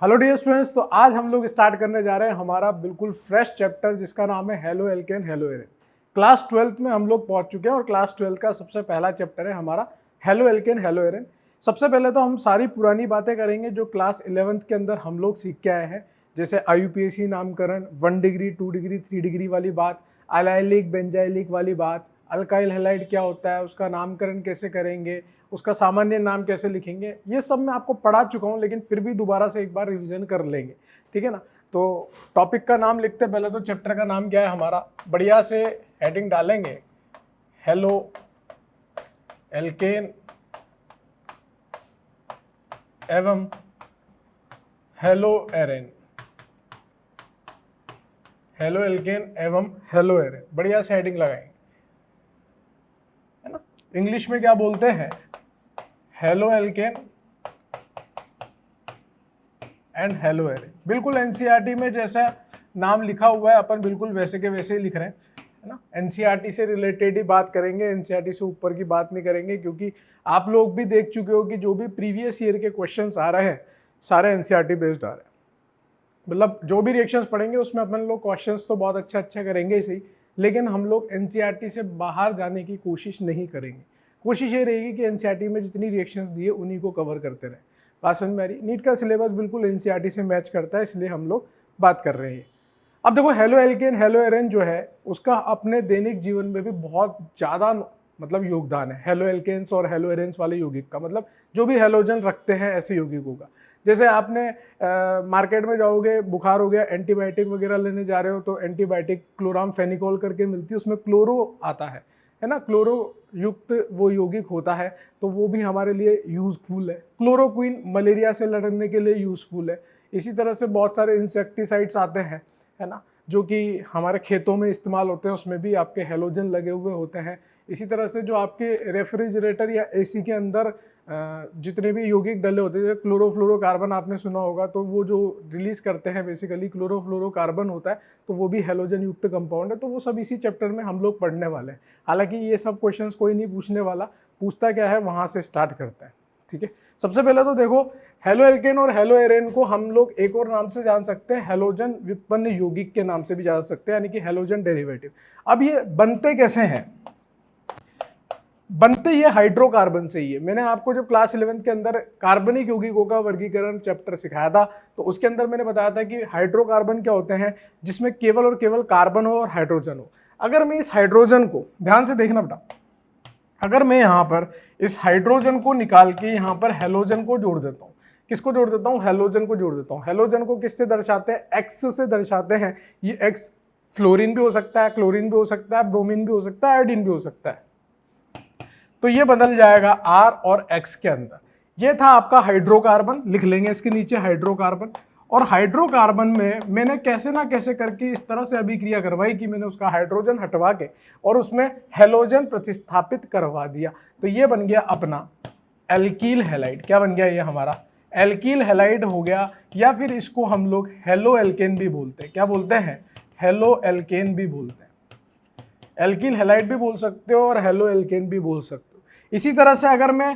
Hello dear students, तो आज हम लोग स्टार्ट करने जा रहे हैं हमारा बिल्कुल फ्रेश चैप्टर जिसका नाम है halo alkane hello एरेन। Class 12th में हम लोग पहुंच चुके हैं और क्लास 12 का सबसे पहला चैप्टर है हमारा हेलो एल्केन हेलो एरेन। सबसे पहले तो हम सारी पुरानी बातें करेंगे जो क्लास 11th के अंदर हम लोग सीख के आए हैं, जैसे IUPAC नामकरण, 1 डिग्री 2 डिग्री 3 डिग्री वाली बात, अलाइलिक बेंजाइलिक वाली बात, अल्काइल हैलाइड क्या होता है, उसका नामकरण कैसे करेंगे, उसका सामान्य नाम कैसे लिखेंगे, ये सब मैं आपको पढ़ा चुका हूँ, लेकिन फिर भी दोबारा से एक बार रिवीजन कर लेंगे। ठीक है ना। तो टॉपिक का नाम लिखते पहले तो चैप्टर का नाम क्या है हमारा, बढ़िया से हेडिंग डालेंगे, हेलो एल्केन एवं हेलो एरेन। हेलो एल्केन एवं हेलो एरेन, बढ़िया से हेडिंग लगाएंगे, है ना। इंग्लिश में क्या बोलते हैं, हेलो एल्केन एंड हेलो एरेन। बिल्कुल एनसीईआरटी में जैसा नाम लिखा हुआ है अपन बिल्कुल वैसे के वैसे ही लिख रहे हैं, है ना। एनसीईआरटी से रिलेटेड ही बात करेंगे, एनसीईआरटी से ऊपर की बात नहीं करेंगे, क्योंकि आप लोग भी देख चुके हो कि जो भी प्रीवियस ईयर के क्वेश्चंस आ रहे हैं सारे एनसीईआरटी बेस्ड आ रहे हैं। मतलब जो भी रिएक्शंस पढ़ेंगे उसमें अपन लोग क्वेश्चंस तो बहुत अच्छा करेंगे ही सही, लेकिन हम लोग एनसीईआरटी से बाहर जाने की कोशिश नहीं करेंगे। कोशिश ये रहेगी कि एनसीईआरटी में जितनी रिएक्शंस दिए उन्हीं को कवर करते रहें। बात समझ में आ रही। नीट का सिलेबस बिल्कुल एनसीईआरटी से मैच करता है, इसलिए हम लोग बात कर रहे हैं। अब देखो, हेलो एल्केन हेलो एरेन जो है उसका अपने दैनिक जीवन में भी बहुत ज़्यादा मतलब योगदान है। हेलो एल्केन्स और हेलो एरेन्स वाले यौगिक का मतलब जो भी हेलोजन रखते हैं ऐसे यौगिकों का। जैसे आपने मार्केट में जाओगे, बुखार हो गया, एंटीबायोटिक वगैरह लेने जा रहे हो तो एंटीबायोटिक क्लोरामफेनिकोल करके मिलती है, उसमें क्लोरो आता है ना, क्लोरो युक्त वो यौगिक होता है, तो वो भी हमारे लिए यूजफुल है। क्लोरोक्विन मलेरिया से लड़ने के लिए यूजफुल है। इसी तरह से बहुत सारे इंसेक्टिसाइड्स आते हैं, है ना, जो कि हमारे खेतों में इस्तेमाल होते हैं, उसमें भी आपके हेलोजन लगे हुए होते हैं। इसी तरह से जो आपके रेफ्रिजरेटर या एसी के अंदर जितने भी यौगिक डले होते हैं, जैसे क्लोरोफ्लोरोकार्बन आपने सुना होगा, तो वो जो रिलीज करते हैं बेसिकली क्लोरोफ्लोरोकार्बन होता है, तो वो भी हेलोजन युक्त कंपाउंड है। तो वो सब इसी चैप्टर में हम लोग पढ़ने वाले हैं। हालांकि ये सब क्वेश्चंस कोई नहीं पूछने वाला, पूछता क्या है वहां से स्टार्ट करता है। ठीक है। सबसे पहले तो देखो, हेलो एल्केन और हेलो एरेन को हम लोग एक और नाम से जान सकते हैं, हेलोजन व्युत्पन्न यौगिक के नाम से भी जान सकते हैं, यानी कि हेलोजन डेरिवेटिव। अब ये बनते कैसे हैं, बनते ये हाइड्रोकार्बन से ही है। मैंने आपको जब क्लास 11 के अंदर कार्बनिक यौगिकों का वर्गीकरण चैप्टर सिखाया था, तो उसके अंदर मैंने बताया था कि हाइड्रोकार्बन क्या होते हैं, जिसमें केवल और केवल कार्बन हो और हाइड्रोजन हो। अगर मैं इस हाइड्रोजन को ध्यान से देखना बेटा, अगर मैं यहाँ पर इस हाइड्रोजन को निकाल के यहाँ पर हेलोजन को जोड़ देता हूँ, किसको जोड़ देता हूँ, हेलोजन को जोड़ देता हूँ। हेलोजन को किससे दर्शाते हैं, एक्स से दर्शाते हैं। ये एक्स फ्लोरीन भी हो सकता है, क्लोरीन भी हो सकता है, ब्रोमीन भी हो सकता है, आयोडीन भी हो सकता है। तो ये बदल जाएगा आर और एक्स के अंदर। ये था आपका हाइड्रोकार्बन, लिख लेंगे इसके नीचे हाइड्रोकार्बन। और हाइड्रोकार्बन में मैंने कैसे ना कैसे करके इस तरह से अभिक्रिया करवाई कि मैंने उसका हाइड्रोजन हटवा के और उसमें हेलोजन प्रतिस्थापित करवा दिया। तो ये बन गया अपना एल्कील हैलाइड। क्या बन गया ये हमारा एल्कील हैलाइड हो गया, या फिर इसको हम लोग हेलो एल्केन भी बोलते हैं। क्या बोलते हैं, हेलो एल्केन भी बोलते हैं। एल्किल हैलाइड भी बोल सकते हो और हेलो एल्केन भी बोल सकते हो। इसी तरह से अगर मैं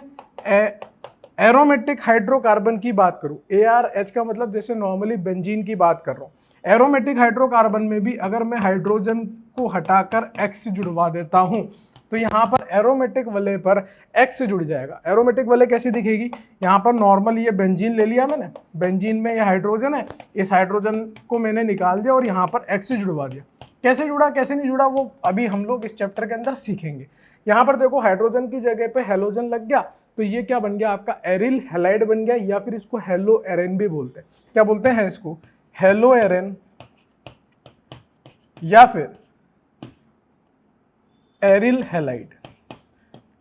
एरोमेटिक हाइड्रोकार्बन की बात करूं, ARH का मतलब जैसे नॉर्मली बेंजीन की बात कर रहा हूं, एरोमेटिक हाइड्रोकार्बन में भी अगर मैं हाइड्रोजन को हटाकर X जुड़वा देता हूं, तो यहाँ पर एरोमेटिक वलय पर X जुड़ जाएगा। एरोमेटिक वलय कैसी दिखेगी, यहाँ पर नॉर्मल ये बेंजीन ले लिया मैंने, बेंजीन में ये हाइड्रोजन है, इस हाइड्रोजन को मैंने निकाल दिया और यहाँ पर X जुड़वा दिया। कैसे जुड़ा कैसे नहीं जुड़ा वो अभी हम लोग इस चैप्टर के अंदर सीखेंगे। यहाँ पर देखो, हाइड्रोजन की जगह पे हेलोजन लग गया, तो ये क्या बन गया आपका एरिल हैलाइड बन गया, या फिर इसको हेलो एरेन भी बोलते हैं। क्या बोलते हैं इसको, हेलो एरेन या फिर एरिल हैलाइड।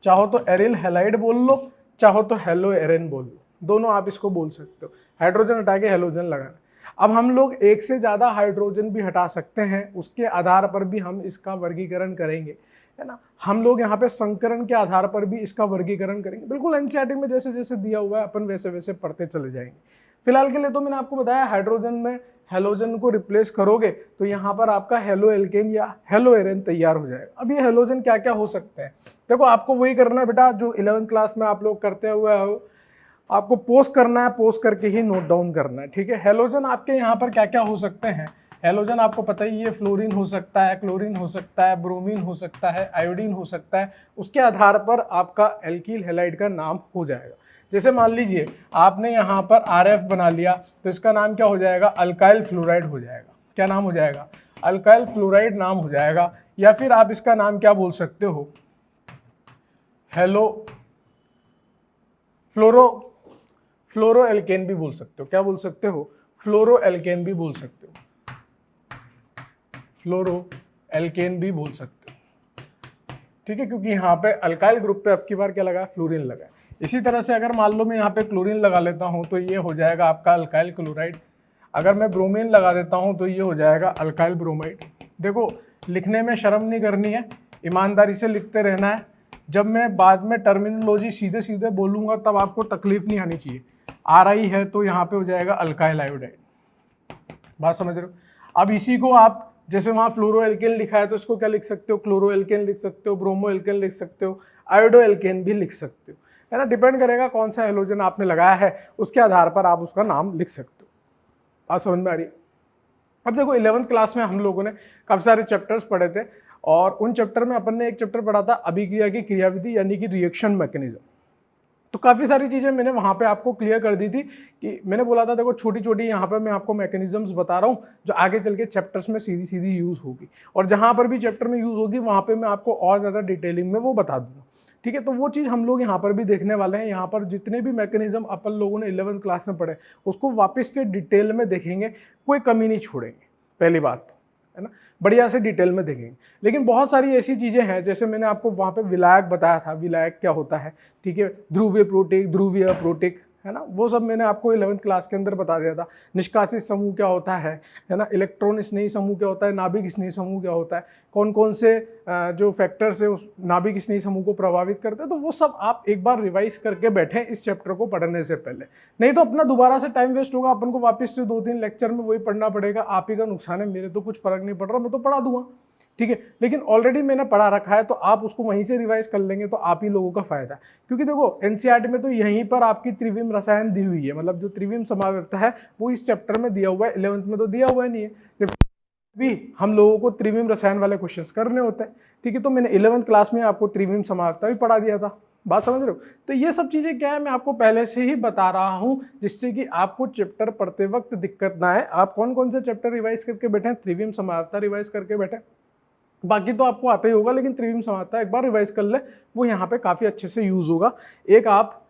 चाहो तो एरिल हैलाइड बोल लो, चाहो तो हेलो एरेन बोल लो, दोनों आप इसको बोल सकते हो। हाइड्रोजन हटा के हेलोजन लगाना। अब हम लोग एक से ज्यादा हाइड्रोजन भी हटा सकते हैं, उसके आधार पर भी हम इसका वर्गीकरण करेंगे, है ना। हम लोग यहाँ पे संकरण के आधार पर भी इसका वर्गीकरण करेंगे। बिल्कुल एनसीईआरटी में जैसे जैसे दिया हुआ है अपन वैसे वैसे पढ़ते चले जाएंगे। फिलहाल के लिए तो मैंने आपको बताया, हाइड्रोजन में हेलोजन को रिप्लेस करोगे तो यहाँ पर आपका हेलो एल्केन या हेलो एरेन तैयार हो जाएगा। अब ये हेलोजन क्या क्या हो सकते हैं, देखो आपको वही करना है बेटा जो 11th क्लास में आप लोग करते हुए हो। आपको पोस्ट करना है, पोस्ट करके ही नोट डाउन करना है, ठीक है। हेलोजन आपके यहाँ पर क्या क्या हो सकते हैं, हेलोजन आपको पता ही है, फ्लोरीन हो सकता है, क्लोरीन हो सकता है, ब्रोमीन हो सकता है, आयोडीन हो सकता है। उसके आधार पर आपका एल्कील हैलाइड का नाम हो जाएगा। जैसे मान लीजिए आपने यहाँ पर RF बना लिया तो इसका नाम क्या हो जाएगा, अल्काइल फ्लोराइड हो जाएगा। क्या नाम हो जाएगा, अल्काइल फ्लोराइड नाम हो जाएगा। या फिर आप इसका नाम क्या बोल सकते हो, हेलो फ्लोरो एल्केन भी बोल सकते हो। क्या बोल सकते हो, फ्लोरो एल्केन भी बोल सकते हो, फ्लोरो एल्केन भी बोल सकते हो, ठीक है, क्योंकि यहाँ पे अल्काइल ग्रुप पे अब की बार क्या लगा, फ्लोरीन लगा है। इसी तरह से अगर मान लो मैं यहाँ पे क्लोरीन लगा लेता हूँ तो ये हो जाएगा आपका अल्काइल क्लोराइड। अगर मैं ब्रोमीन लगा देता हूँ तो ये हो जाएगा अल्काइल ब्रोमाइड। देखो लिखने में शर्म नहीं करनी है, ईमानदारी से लिखते रहना है। जब मैं बाद में टर्मिनोलॉजी सीधे सीधे बोलूँगा तब आपको तकलीफ नहीं आनी चाहिए। RI है तो यहाँ पे हो जाएगा अल्काइल आयोडाइड। बात समझ रहे हो। अब इसी को आप जैसे वहाँ फ्लोरो एल्केन लिखा है तो इसको क्या लिख सकते हो, क्लोरो एल्केन लिख सकते हो, ब्रोमो एल्केन लिख सकते हो, आयोडो एल्केन भी लिख सकते हो, है ना। डिपेंड करेगा कौन सा हेलोजन आपने लगाया है, उसके आधार पर आप उसका नाम लिख सकते हो। बात समझ में आ रही है। अब देखो 11th क्लास में हम लोगों ने काफी सारे चैप्टर्स पढ़े थे और उन चैप्टर में अपन ने एक चैप्टर पढ़ा था अभिक्रिया की क्रियाविधि यानी कि रिएक्शन मैकेनिज्म। तो काफ़ी सारी चीज़ें मैंने वहाँ पे आपको क्लियर कर दी थी कि मैंने बोला था देखो छोटी छोटी यहाँ पे मैं आपको मैकेनिज्म्स बता रहा हूँ जो आगे चल के चैप्टर्स में सीधी सीधी यूज़ होगी, और जहाँ पर भी चैप्टर में यूज़ होगी वहाँ पे मैं आपको और ज़्यादा डिटेलिंग में वो बता दूंगा, ठीक है। तो वो चीज़ हम लोग यहाँ पर भी देखने वाले हैं। यहाँ पर जितने भी मैकेनिज्म अपन लोगों ने 11th क्लास में पढ़े उसको वापस से डिटेल में देखेंगे, कोई कमी नहीं छोड़ेंगे, पहली बात है ना, बढ़िया से डिटेल में देखेंगे। लेकिन बहुत सारी ऐसी चीज़ें हैं जैसे मैंने आपको वहाँ पे विलायक बताया था, विलायक क्या होता है, ठीक है, ध्रुवीय प्रोटिक, ध्रुवीय अप्रोटिक, है ना, वो सब मैंने आपको 11th क्लास के अंदर बता दिया था। निष्कासित समूह क्या होता है ना, इलेक्ट्रॉन स्नेही समूह क्या होता है, नाभिक स्नेही समूह क्या होता है, कौन कौन से जो फैक्टर्स है उस नाभिक स्नेही समूह को प्रभावित करते हैं। तो वो सब आप एक बार रिवाइज करके बैठें इस चैप्टर को पढ़ने से पहले, नहीं तो अपना दोबारा से टाइम वेस्ट होगा, अपन को वापस से 2-3 लेक्चर में वही पढ़ना पड़ेगा। आप ही का नुकसान है, मेरे तो कुछ फर्क नहीं पड़ रहा, मैं तो पढ़ा दूंगा, ठीक है। लेकिन ऑलरेडी मैंने पढ़ा रखा है तो आप उसको वहीं से रिवाइज कर लेंगे तो आप ही लोगों का फायदा है। क्योंकि देखो एनसीईआरटी में तो यहीं पर आपकी त्रिविम रसायन दी हुई है, मतलब जो त्रिविम समावर्त है वो इस चैप्टर में दिया हुआ है, 11th में तो दिया हुआ नहीं है, जब भी हम लोगों को त्रिविम रसायन वाले क्वेश्चंस करने होते हैं, ठीक है। तो मैंने 11th क्लास में आपको त्रिविम समावर्तता भी पढ़ा दिया था। बात समझ रहे हो। तो ये सब चीजें क्या है मैं आपको पहले से ही बता रहा हूं जिससे कि आपको चैप्टर पढ़ते वक्त दिक्कत ना आए। आप कौन कौन से चैप्टर रिवाइज करके बैठे, त्रिविम समावर्तता रिवाइज करके बैठे, बाकी तो आपको आता ही होगा, लेकिन त्रिविम समावर्तता एक बार रिवाइज कर ले, वो यहाँ पे काफी अच्छे से यूज होगा। एक आप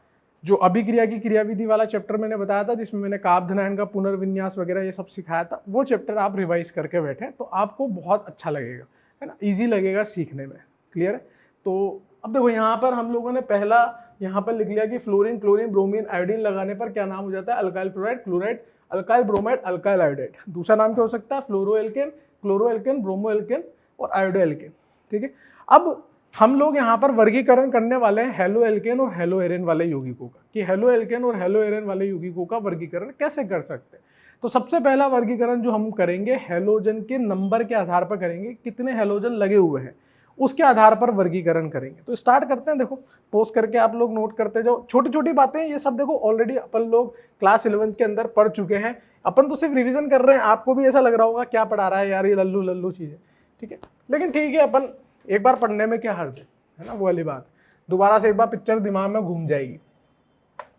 जो अभिक्रिया की क्रियाविधि वाला चैप्टर मैंने बताया था जिसमें मैंने काव्यधनायन का पुनर्विन्यास वगैरह ये सब सिखाया था, वो चैप्टर आप रिवाइज करके बैठे तो आपको बहुत अच्छा लगेगा, है ना, इजी लगेगा सीखने में। क्लियर है। तो अब देखो यहाँ पर हम लोगों ने पहला यहाँ पर लिख लिया कि फ्लोरीन, क्लोरीन, ब्रोमीन, आयोडीन लगाने पर क्या नाम हो जाता है, alkyl fluoride, chloride, alkyl bromide, alkyl iodide. दूसरा नाम क्या हो सकता है, fluoro alkane, chloro alkane, bromo alkane और आयोडो एल्केन, ठीक है। अब हम लोग यहाँ पर वर्गीकरण करने वाले हैं हेलो एल्केन और हेलो एरेन वाले यौगिकों का, कि हेलो एल्केन और हेलो एरेन वाले यौगिकों का वर्गीकरण कैसे कर सकते हैं। तो सबसे पहला वर्गीकरण जो हम करेंगे हेलोजन के नंबर के आधार पर करेंगे, कितने हेलोजन लगे हुए हैं उसके आधार पर वर्गीकरण करेंगे। तो स्टार्ट करते हैं। देखो पोस्ट करके आप लोग नोट करते जाओ, छोटी छोटी बातें ये सब देखो ऑलरेडी अपन लोग क्लास 11th के अंदर पढ़ चुके हैं, अपन तो सिर्फ रिवीजन कर रहे हैं। आपको भी ऐसा लग रहा होगा क्या पढ़ा रहा है यार ये लल्लू लल्लू चीजें, ठीक है, लेकिन ठीक है अपन एक बार पढ़ने में क्या हर्ज है ना, वो वाली बात। दोबारा से एक बार पिक्चर दिमाग में घूम जाएगी।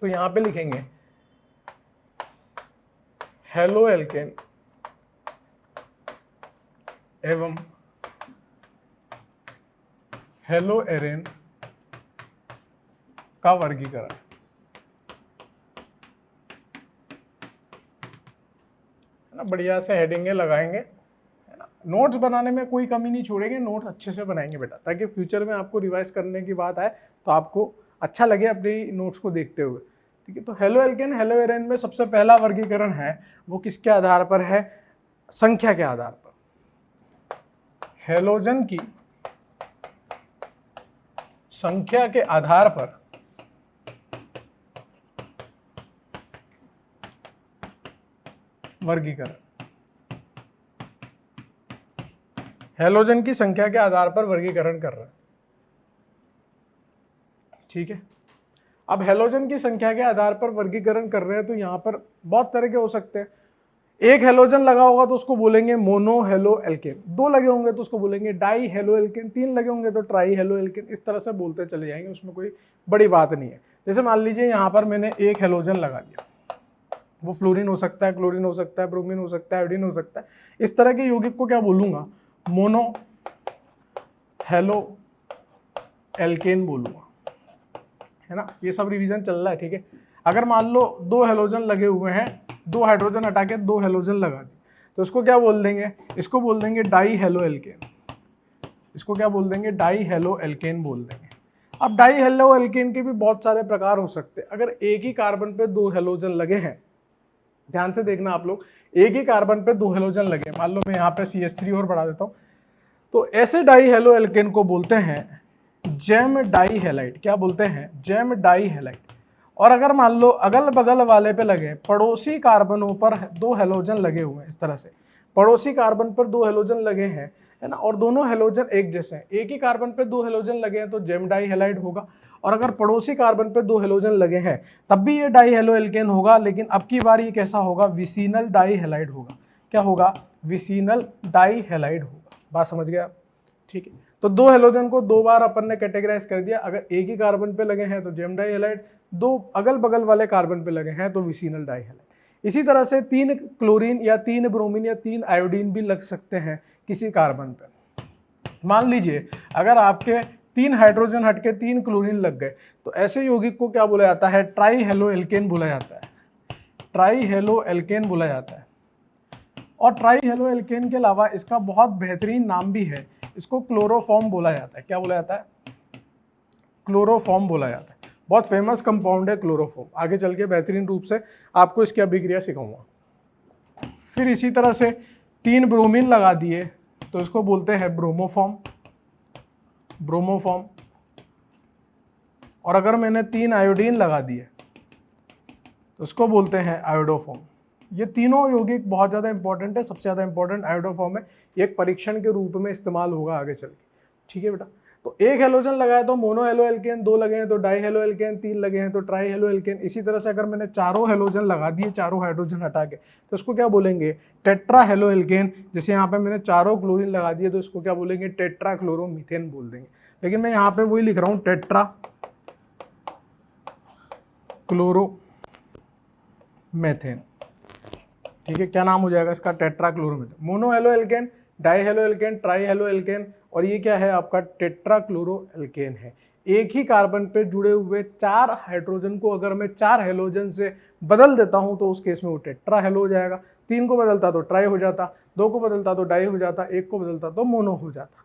तो यहाँ पे लिखेंगे हेलो एल्केन एवं हेलो एरेन का वर्गीकरण, है ना, बढ़िया से हेडिंगे लगाएंगे, है ना। नोट्स बनाने में कोई कमी नहीं छोड़ेंगे, नोट्स अच्छे से बनाएंगे बेटा, ताकि फ्यूचर में आपको रिवाइज करने की बात आए तो आपको अच्छा लगे अपनी नोट्स को देखते हुए, ठीक है। तो हेलो एल्केन हेलो एरेन में सबसे पहला वर्गीकरण है वो किसके आधार पर है, संख्या के आधार पर। हेलोजन की संख्या के आधार पर वर्गीकरण, हेलोजन की संख्या के आधार पर वर्गीकरण कर रहे हैं, ठीक है। अब हेलोजन की संख्या के आधार पर वर्गीकरण कर रहे हैं तो यहाँ पर बहुत तरह के हो सकते हैं। एक हेलोजन लगा होगा तो उसको बोलेंगे मोनो हेलो एल्केन, दो लगे होंगे तो उसको बोलेंगे डाई हेलो एल्केन, तीन लगे होंगे तो ट्राई हेलो एल्केन, इस तरह से बोलते चले जाएंगे, उसमें कोई बड़ी बात नहीं है। जैसे मान लीजिए यहाँ पर मैंने एक हेलोजन लगा दिया, वो फ्लोरीन हो सकता है, क्लोरीन हो सकता है, ब्रोमीन हो सकता है, आयोडीन हो सकता है, इस तरह के यौगिक को क्या बोलूंगा, मोनो हेलो एल्केन बोलूंगा, है ना। ये सब रिवीजन चल रहा है, ठीक है। अगर मान लो दो हेलोजन लगे हुए हैं, दो हाइड्रोजन हटा के दो हेलोजन लगा दी, तो इसको क्या बोल देंगे, इसको बोल देंगे डाई हेलो एल्केन, इसको क्या बोल देंगे, डाई हेलो एल्केन बोल देंगे। अब डाई हेलो एल्केन के भी बहुत सारे प्रकार हो सकते हैं। अगर एक ही कार्बन पे दो हेलोजन लगे हैं, ध्यान से देखना आप लोग, एक ही कार्बन पे दो हेलोजन लगे, मान लो मैं यहाँ पे CH3 और बढ़ा देता हूँ, तो ऐसे डाई हेलो एल्केन को बोलते हैं जेम डाई हेलाइड। क्या बोलते हैं, जेम डाई हेलाइड। और अगर मान लो अगल बगल वाले पे लगे, पड़ोसी कार्बनों पर दो हेलोजन लगे हुए हैं, इस तरह से पड़ोसी कार्बन पर दो हेलोजन लगे हैं, है ना, और दोनों हेलोजन एक जैसे हैं, एक ही कार्बन पे दो हेलोजन लगे हैं तो जेम डाई हेलाइड होगा। और अगर पड़ोसी कार्बन पे दो हेलोजन लगे हैं तब भी ये डाई हेलो एल्केन होगा, लेकिन अब की बार ये कैसा होगा, विसिनल डाई हेलाइड होगा। क्या होगा, विसिनल डाई हेलाइड होगा। बात समझ गया, ठीक है। तो दो हेलोजन को दो बार अपन ने कैटेगराइज कर दिया, अगर एक ही कार्बन पे लगे हैं तो जेम डाई हेलाइड, दो अगल बगल वाले कार्बन पे लगे हैं तो विसिनल डाई हेलाइड। इसी तरह से तीन क्लोरीन या तीन ब्रोमीन या तीन आयोडीन भी लग सकते हैं किसी कार्बन पे। मान लीजिए अगर आपके तीन हाइड्रोजन हटके तीन क्लोरीन लग गए, तो ऐसे यौगिक को क्या बोला जाता है, ट्राई हेलो एल्केन बोला जाता है, ट्राई हेलो एल्केन बोला जाता है। और ट्राई हेलो एल्केन के अलावा इसका बहुत बेहतरीन नाम भी है, इसको क्लोरोफॉर्म बोला जाता है। क्या बोला जाता है, क्लोरोफॉर्म बोला जाता है। बहुत फेमस कंपाउंड है क्लोरोफॉर्म, आगे चल के बेहतरीन रूप से आपको इसकी अभिक्रिया सिखाऊंगा। फिर इसी तरह से तीन ब्रोमीन लगा दिए तो इसको बोलते हैं ब्रोमोफॉर्म, ब्रोमोफॉर्म। और अगर मैंने तीन आयोडीन लगा दिए तो इसको बोलते हैं आयोडोफॉर्म। ये तीनों यौगिक बहुत ज़्यादा इंपॉर्टेंट है, सबसे ज़्यादा इंपॉर्टेंट आयोडोफॉर्म है, ये एक परीक्षण के रूप में इस्तेमाल होगा आगे चल के, ठीक है बेटा। तो एक हेलोजन लगाया तो मोनो हेलो एल्केन, दो लगे हैं तो डाई हेलो एल्केन, तीन लगे हैं तो ट्राई हेलो एल्केन। इसी तरह से अगर मैंने चारों हेलोजन लगा दिए, चारों हाइड्रोजन हटा के, तो इसको क्या बोलेंगे, टेट्रा हेलो एल्केन। जैसे यहाँ पे मैंने चारों क्लोरीन लगा दिए तो इसको क्या बोलेंगे, टेट्रा क्लोरोमीथेन बोल देंगे। लेकिन मैं यहाँ पे वही लिख रहा हूँ, टेट्रा क्लोरोमेथेन, ठीक है। क्या नाम हो जाएगा इसका, tetra chloromethane. Mono halo alkane, die halo alkane, try halo alkane, और ये क्या है आपका, टेट्रा क्लोरो एल्केन है। एक ही कार्बन पे जुड़े हुए चार हाइड्रोजन को अगर मैं चार हेलोजन से बदल देता हूं तो उस केस में वो टेट्रा हेलो हो जाएगा। तीन को बदलता तो ट्राई हो जाता, दो को बदलता तो डाई हो जाता, एक को बदलता तो मोनो हो जाता।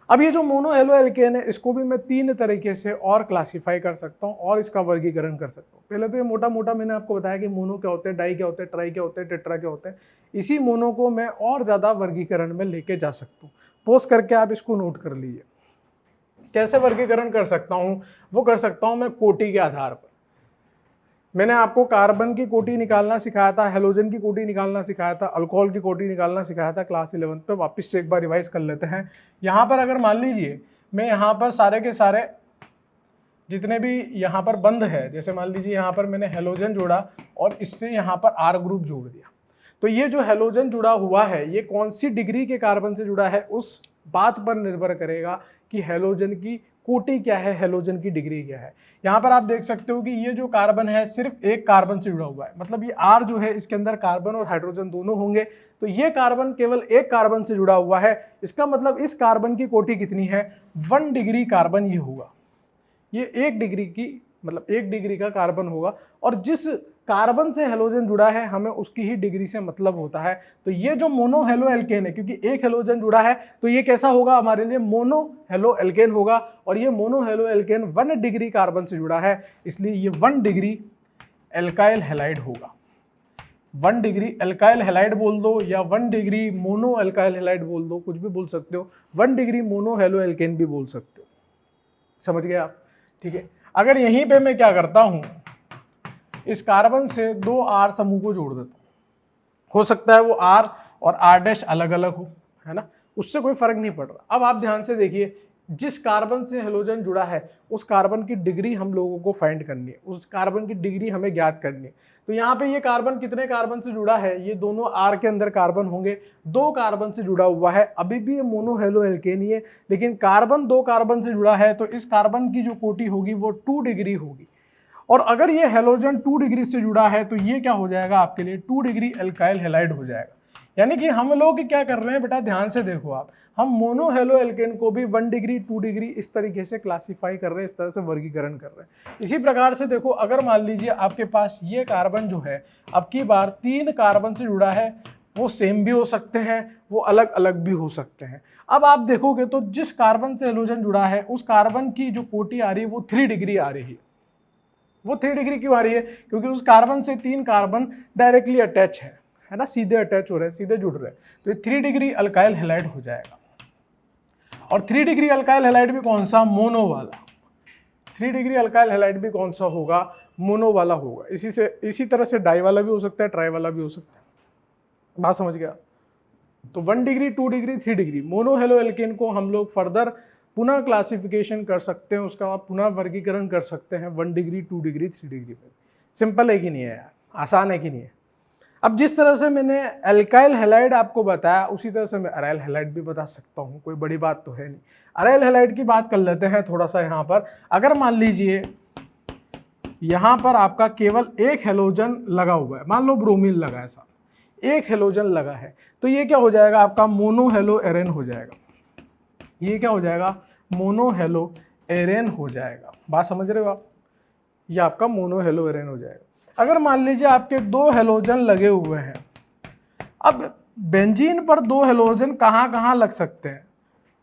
अब ये जो मोनो हेलो एल्केन है, इसको भी मैं तीन तरीके से और क्लासिफाई कर सकता हूँ और इसका वर्गीकरण कर सकता हूँ। पहले तो ये मोटा मोटा मैंने आपको बताया कि मोनो क्या होते हैं, डाई क्या होते हैं, ट्राई क्या होते हैं, टेट्रा क्या होते हैं। इसी मोनो को मैं और ज़्यादा वर्गीकरण में लेके जा सकता हूँ। पोस्ट करके आप इसको नोट कर लीजिए। कैसे वर्गीकरण कर सकता हूँ, वो कर सकता हूँ मैं कोटि के आधार पर। मैंने आपको कार्बन की कोटि निकालना सिखाया था, हेलोजन की कोटि निकालना सिखाया था, अल्कोहल की कोटि निकालना सिखाया था क्लास 11 पे। वापस से एक बार रिवाइज कर लेते हैं। यहाँ पर अगर मान लीजिए मैं यहाँ पर सारे के सारे जितने भी यहाँ पर बंद है, जैसे मान लीजिए यहाँ पर मैंने हेलोजन जोड़ा और इससे यहाँ पर R ग्रुप जोड़ दिया, तो ये जो हेलोजन जुड़ा हुआ है ये कौन सी डिग्री के कार्बन से जुड़ा है, उस बात पर निर्भर करेगा कि हेलोजन की कोटि क्या है, हेलोजन की डिग्री क्या है। यहाँ पर आप देख सकते हो कि ये जो कार्बन है सिर्फ एक कार्बन से जुड़ा हुआ है, मतलब ये R जो है इसके अंदर कार्बन और हाइड्रोजन दोनों होंगे, तो ये कार्बन केवल एक कार्बन से जुड़ा हुआ है। इसका मतलब इस कार्बन की कोटि कितनी है, 1 डिग्री कार्बन ये होगा। ये 1 डिग्री की मतलब 1 डिग्री का कार्बन होगा, और जिस कार्बन से हेलोजन जुड़ा है हमें उसकी ही डिग्री से मतलब होता है। तो ये जो मोनो हेलो एल्केन है, क्योंकि एक हेलोजन जुड़ा है तो ये कैसा होगा हमारे लिए, मोनो हेलो एल्केन होगा। और ये mono halo alkane 1 degree carbon से जुड़ा है, इसलिए ये 1 डिग्री एल्काइल हैलाइड होगा। 1 डिग्री एल्काइल हैलाइड बोल दो या 1 डिग्री मोनो एल्काइल हैलाइड बोल दो, कुछ भी बोल सकते हो। 1 डिग्री मोनो हेलो एल्केन भी बोल सकते हो। समझ गए आप, ठीक है। अगर यहीं पे मैं क्या करता हूं, इस कार्बन से 2 R समूह को जोड़ देता हूं, हो सकता है वो R और R डैश अलग अलग हो, है ना, उससे कोई फर्क नहीं पड़ रहा। अब आप ध्यान से देखिए, जिस कार्बन से हेलोजन जुड़ा है उस कार्बन की डिग्री हम लोगों को फाइंड करनी है, उस कार्बन की डिग्री हमें ज्ञात करनी है। तो यहाँ पे ये कार्बन कितने कार्बन से जुड़ा है, ये दोनों R के अंदर कार्बन होंगे, 2 कार्बन से जुड़ा हुआ है। अभी भी ये मोनो हेलो एल्केन ही है, लेकिन कार्बन 2 कार्बन से जुड़ा है तो इस कार्बन की जो कोटि होगी वो 2 डिग्री होगी। और अगर ये हेलोजन 2 डिग्री से जुड़ा है तो ये क्या हो जाएगा आपके लिए 2 डिग्री एल्काइल हैलाइड हो जाएगा। यानी कि हम लोग क्या कर रहे हैं बेटा, ध्यान से देखो आप, हम मोनो हेलो एल्केन को भी 1 डिग्री 2 डिग्री इस तरीके से क्लासिफाई कर रहे हैं, इस तरह से वर्गीकरण कर रहे हैं। इसी प्रकार से देखो, अगर मान लीजिए आपके पास ये कार्बन जो है अब की बार 3 कार्बन से जुड़ा है, वो सेम भी हो सकते हैं, वो अलग अलग भी हो सकते हैं। अब आप देखोगे तो जिस कार्बन से हेलोजन जुड़ा है उस कार्बन की जो कोटि आ रही है वो 3 डिग्री आ रही है। वो 3 डिग्री क्यों आ रही है? क्योंकि उस कार्बन से 3 कार्बन डायरेक्टली अटैच है ना, सीधे अटैच हो रहे हैं, सीधे जुड़ रहे हैं, तो ये 3 डिग्री अल्काइल हैलाइड हो जाएगा। और 3 डिग्री अल्काइल हैलाइड भी कौन सा? मोनो वाला। 3 डिग्री अल्काइल हैलाइड भी कौन सा होगा? मोनो वाला होगा। इसी तरह से डाई वाला भी हो सकता है, ट्राई वाला भी हो सकता है। बात समझ गया? तो 1 degree 2 degree 3 degree mono halo alkane को हम लोग फर्दर पुनः क्लासिफिकेशन कर सकते हैं, उसका पुनः वर्गीकरण कर सकते हैं 1 डिग्री 2 डिग्री 3 डिग्री पे। सिंपल है कि नहीं है यार? आसान है कि नहीं है? अब जिस तरह से मैंने एल्काइल हैलाइड आपको बताया उसी तरह से मैं अराइल हैलाइड भी बता सकता हूँ, कोई बड़ी बात तो है नहीं। अराइल हैलाइड की बात कर लेते हैं थोड़ा सा यहाँ पर। अगर मान लीजिए यहाँ पर आपका केवल एक हेलोजन लगा हुआ है, मान लो ब्रोमीन लगा है साहब, एक हेलोजन लगा है, तो ये क्या हो जाएगा आपका? मोनो हेलो एरेन हो जाएगा। ये क्या हो जाएगा? मोनो हेलो एरेन हो जाएगा। बात समझ रहे हो आप? ये आपका मोनो हेलो एरेन हो जाएगा। अगर मान लीजिए आपके 2 हेलोजन लगे हुए हैं, अब बेंजीन पर 2 हेलोजन कहाँ कहाँ लग सकते हैं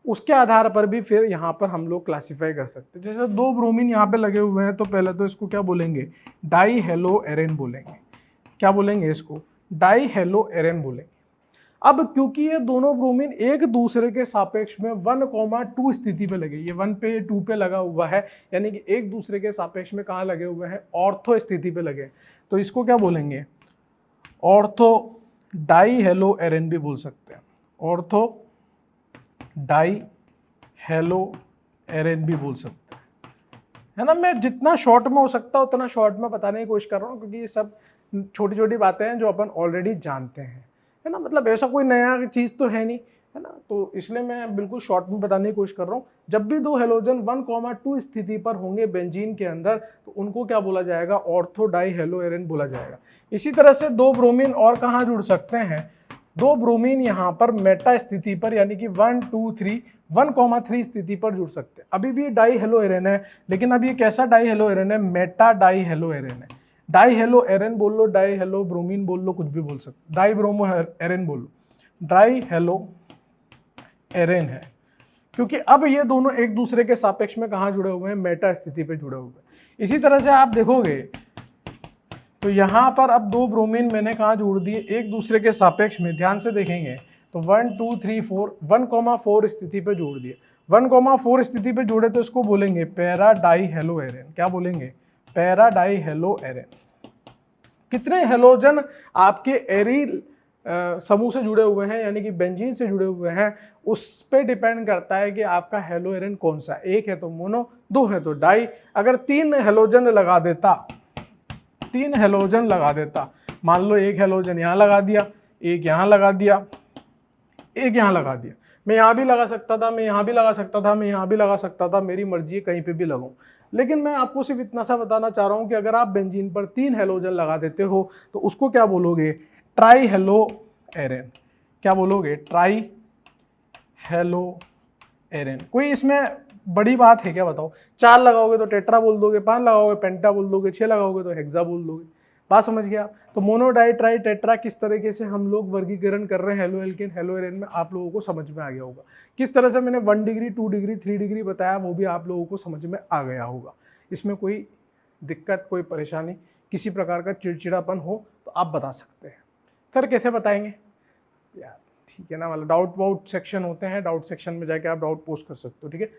उसके आधार पर भी फिर यहाँ पर हम लोग क्लासिफाई कर सकते हैं। जैसे 2 ब्रोमीन यहाँ पे लगे हुए हैं तो पहले तो इसको क्या बोलेंगे? डाई हेलो एरेन बोलेंगे। क्या बोलेंगे इसको? डाई हेलो एरेन बोलेंगे। अब क्योंकि ये दोनों ब्रोमीन एक दूसरे के सापेक्ष में 1,2 स्थिति पे लगे, ये 1 पे 2 पे लगा हुआ है, यानी कि एक दूसरे के सापेक्ष में कहाँ लगे हुए हैं? ऑर्थो स्थिति पे लगे, तो इसको क्या बोलेंगे? ऑर्थो डाई हेलो एरेन भी बोल सकते हैं। ऑर्थो डाई हेलो एरेन भी बोल सकते हैं, है ना। मैं जितना शॉर्ट में हो सकता है उतना शॉर्ट में बताने की कोशिश कर रहा हूँ, क्योंकि ये सब छोटी छोटी बातें हैं जो अपन ऑलरेडी जानते हैं, है ना। मतलब ऐसा कोई नया चीज़ तो है नहीं, है ना, तो इसलिए मैं बिल्कुल शॉर्ट में बताने की कोशिश कर रहा हूँ। जब भी 2 हेलोजन 1,2 स्थिति पर होंगे बेंजीन के अंदर तो उनको क्या बोला जाएगा? ऑर्थो डाई हेलो एरेन बोला जाएगा। इसी तरह से 2 ब्रोमीन और कहाँ जुड़ सकते हैं? 2 ब्रोमीन यहाँ पर मेटा स्थिति पर, यानी कि 1, 2, 3 1,3 स्थिति पर जुड़ सकते हैं। अभी भी डाई हेलो एरेन है, लेकिन अब ये कैसा डाई हेलो एरेन है? मेटा डाई हेलो एरेन है। डाई हेलो एरेन बोल लो, डाई हेलो ब्रोमीन बोल लो, कुछ भी बोल सकते, डाई ब्रोमो एरेन बोल लो, डाई हेलो एरेन है, क्योंकि अब ये दोनों एक दूसरे के सापेक्ष में कहाँ जुड़े हुए हैं? मेटा स्थिति पे जुड़े हुए हैं। इसी तरह से आप देखोगे तो यहाँ पर अब 2 ब्रोमीन मैंने कहाँ जोड़ दिए? एक दूसरे के सापेक्ष में। ध्यान से देखेंगे तो 1, 2, 3, 4 1,4 स्थिति पे जोड़ दिए। 1,4 स्थिति पे जोड़े तो इसको बोलेंगे पैरा डाई हेलो एरेन। क्या बोलेंगे? Para die hello एरेन। कितने हेलोजन आपके एरिल समूह से जुड़े हुए हैं, यानी कि बेंजीन से जुड़े हुए हैं, उस पे डिपेंड करता है कि आपका हेलो एरेन कौन सा। एक है तो मोनो, 2 है तो डाई। अगर 3 हेलोजन लगा देता, 3 हेलोजन लगा देता, मान लो एक हेलोजन यहाँ लगा दिया, एक यहाँ लगा दिया, एक यहाँ लगा दिया, मैं यहाँ भी लगा सकता था, मैं यहाँ भी लगा सकता था, मैं यहाँ भी लगा सकता था, मेरी मर्जी है कहीं पे भी लगाऊं। लेकिन मैं आपको सिर्फ इतना सा बताना चाह रहा हूँ कि अगर आप बेंजीन पर 3 हेलोजन लगा देते हो तो उसको क्या बोलोगे? Try hello एरेन। क्या बोलोगे? Try hello एरेन। कोई इसमें बड़ी बात है क्या? बताओ। 4 लगाओगे तो टेट्रा बोल दोगे, 5 लगाओगे पेंटा बोल दोगे, 6 लगाओगे तो हेक्सा बोल दोगे। बात समझ गया? तो मोनो डाई ट्राई टेट्रा किस तरीके से हम लोग वर्गीकरण कर रहे हैं हेलो एल्केन हेलो एरेन में, आप लोगों को समझ में आ गया होगा। किस तरह से मैंने 1 डिग्री 2 डिग्री 3 डिग्री बताया वो भी आप लोगों को समझ में आ गया होगा। इसमें कोई दिक्कत, कोई परेशानी, किसी प्रकार का चिड़चिड़ापन हो तो आप बता सकते हैं। सर कैसे बताएंगे यार? ठीक है ना, मतलब डाउट वाउट सेक्शन होते हैं, डाउट सेक्शन में जाके आप डाउट पोस्ट कर सकते हो, ठीक है।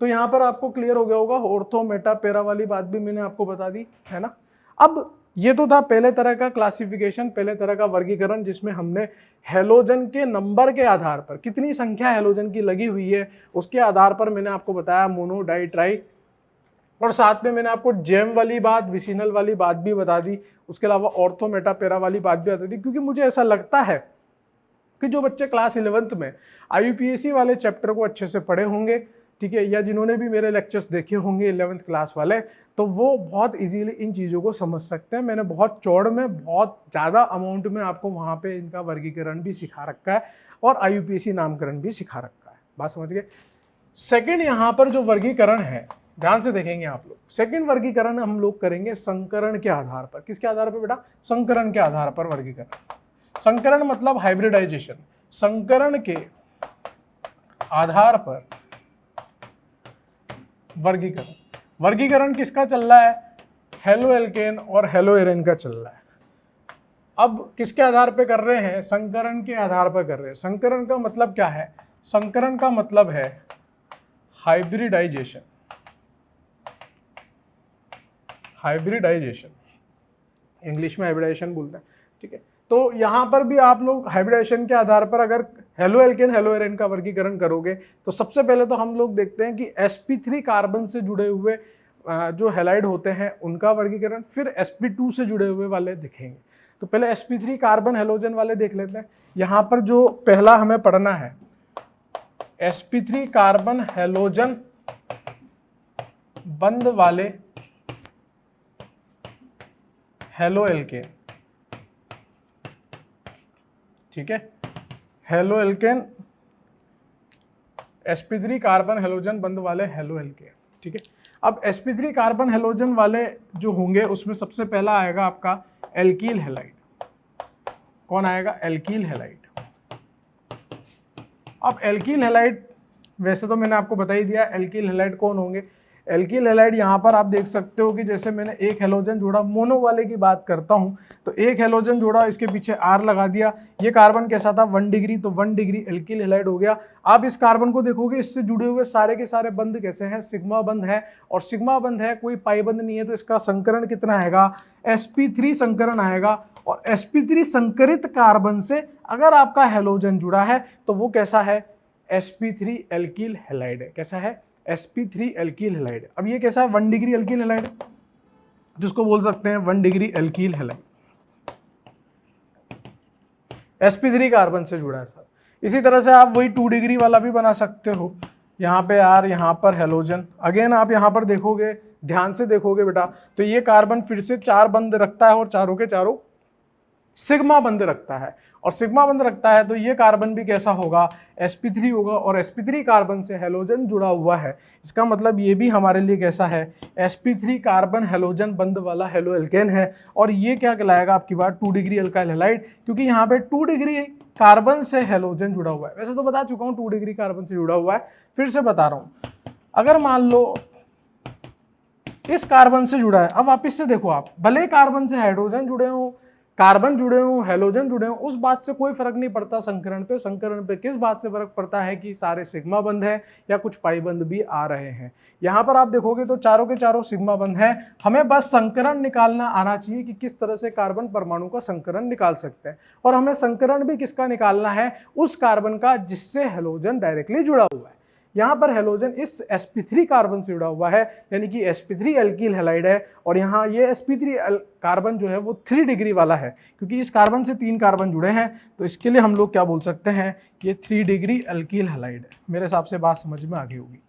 तो यहाँ पर आपको क्लियर हो गया होगा। ऑर्थो मेटा पैरा वाली बात भी मैंने आपको बता दी, है ना। अब ये तो था पहले तरह का क्लासिफिकेशन, पहले तरह का वर्गीकरण, जिसमें हमने हेलोजन के नंबर के आधार पर, कितनी संख्या हेलोजन की लगी हुई है उसके आधार पर मैंने आपको बताया मोनो, डाई, ट्राई, और साथ में मैंने आपको जेम वाली बात, विसिनल वाली बात भी बता दी। उसके अलावा ऑर्थो, मेटा, पैरा वाली बात भी बता दी, क्योंकि मुझे ऐसा लगता है कि जो बच्चे क्लास 11th में IUPAC वाले चैप्टर को अच्छे से पढ़े होंगे, ठीक है, या जिन्होंने भी मेरे लेक्चर्स देखे होंगे 11th क्लास वाले, तो वो बहुत इजीली इन चीज़ों को समझ सकते हैं। मैंने बहुत चौड़ में, बहुत ज़्यादा अमाउंट में आपको वहाँ पे इनका वर्गीकरण भी सिखा रखा है और IUPAC नामकरण भी सिखा रखा है। बात समझ गए। सेकेंड यहाँ पर जो वर्गीकरण है, ध्यान से देखेंगे आप लोग, सेकेंड वर्गीकरण हम लोग करेंगे संकरण के आधार पर। किसके आधार पर बेटा? संकरण के आधार पर वर्गीकरण। संकरण मतलब हाइब्रिडाइजेशन। संकरण के आधार पर वर्गीकरण। वर्गीकरण किसका चल रहा है? हेलो एल्केन और हेलो एरेन का चल रहा है। अब किसके आधार पे कर रहे हैं? संकरण के आधार पर कर रहे हैं। संकरण का मतलब क्या है? संकरण का मतलब है हाइब्रिडाइजेशन। हाइब्रिडाइजेशन, इंग्लिश में हाइब्रिडाइजेशन बोलते हैं, ठीक है। तो यहां पर भी आप लोग हाइब्रिडाइजेशन के आधार पर अगर हेलो एल्केन, हेलो एरेन का वर्गीकरण करोगे तो सबसे पहले तो हम लोग देखते हैं कि sp3 कार्बन से जुड़े हुए जो हैलाइड होते हैं उनका वर्गीकरण, फिर sp2 से जुड़े हुए वाले दिखेंगे। तो पहले sp3 कार्बन हेलोजन वाले देख लेते हैं। यहां पर जो पहला हमें पढ़ना है, sp3 कार्बन हेलोजन बंध वाले हेलो एल्केन, ठीक है, halo alkane, sp3 carbon halogen बंध वाले हेलो एल्केन, ठीक है। अब sp3 कार्बन हेलोजन वाले जो होंगे उसमें सबसे पहला आएगा आपका एल्कील हैलाइड। कौन आएगा? एल्कील हैलाइड। अब एल्कील हैलाइड, वैसे तो मैंने आपको बता ही दिया एल्कील हैलाइड कौन होंगे। एल्कील हैलाइड यहाँ पर आप देख सकते हो कि जैसे मैंने एक हेलोजन जोड़ा, मोनो वाले की बात करता हूँ, तो एक हेलोजन जोड़ा, इसके पीछे R लगा दिया। ये कार्बन कैसा था? 1 डिग्री, तो 1 डिग्री एल्कील हैलाइड हो गया। आप इस कार्बन को देखोगे, इससे जुड़े हुए सारे के सारे बंध कैसे हैं? सिग्मा बंध है, और सिग्मा बंध है, कोई पाई बंध नहीं है, तो इसका संकरण कितना आएगा? sp3 संकरण आएगा। और sp3 संकरित कार्बन से अगर आपका हेलोजन जुड़ा है तो वो कैसा है? sp3 एल्कील हैलाइड है। कैसा है? sp3 एल्कील halide. अब ये कैसा है? 1 डिग्री एल्कील हैलाइड, जिसको बोल सकते हैं 1 डिग्री एल्कील हैलाइड, sp3 कार्बन से जुड़ा है सर। इसी तरह से आप वही 2 डिग्री वाला भी बना सकते हो। यहाँ पे R, यहाँ पर हेलोजन। अगेन आप यहाँ पर देखोगे, ध्यान से देखोगे बेटा, तो ये कार्बन फिर से 4 बंध रखता है और चारों के चारों सिग्मा बंध रखता है, और सिग्मा बंध रखता है तो ये कार्बन भी कैसा होगा? sp3 होगा, और sp3 कार्बन से हेलोजन जुड़ा हुआ है। इसका मतलब ये भी हमारे लिए कैसा है? sp3 कार्बन हेलोजन बंध वाला हेलो एल्केन है। और ये क्या कहलाएगा आपकी बात? 2 डिग्री अल्काइल हैलाइड, क्योंकि यहाँ पे 2 डिग्री कार्बन से हेलोजन जुड़ा हुआ है। वैसे तो बता चुका हूँ 2 डिग्री कार्बन से जुड़ा हुआ है, फिर से बता रहा हूँ। अगर मान लो इस कार्बन से जुड़ा है, अब वापिस से देखो, आप भले कार्बन से हाइड्रोजन जुड़े हो, कार्बन जुड़े हो, हेलोजन जुड़े हो, उस बात से कोई फर्क नहीं पड़ता संकरण पे। संकरण पे किस बात से फर्क पड़ता है कि सारे सिग्मा बंध है या कुछ पाई बंध भी आ रहे हैं। यहां पर आप देखोगे तो चारों के चारों सिग्मा बंध है। हमें बस संकरण निकालना आना चाहिए कि किस तरह से कार्बन परमाणु का संकरण निकाल सकते हैं, और हमें संकरण भी किसका निकालना है? उस कार्बन का जिससे हेलोजन डायरेक्टली जुड़ा हुआ है। यहाँ पर हेलोजन इस sp3 कार्बन से जुड़ा हुआ है, यानी कि sp3 एल्कील हैलाइड है। और यहाँ ये sp3 कार्बन जो है वो 3 डिग्री वाला है, क्योंकि इस कार्बन से 3 कार्बन जुड़े हैं, तो इसके लिए हम लोग क्या बोल सकते हैं? ये 3 डिग्री एल्कील हैलाइड है। मेरे हिसाब से बात समझ में आ गई होगी।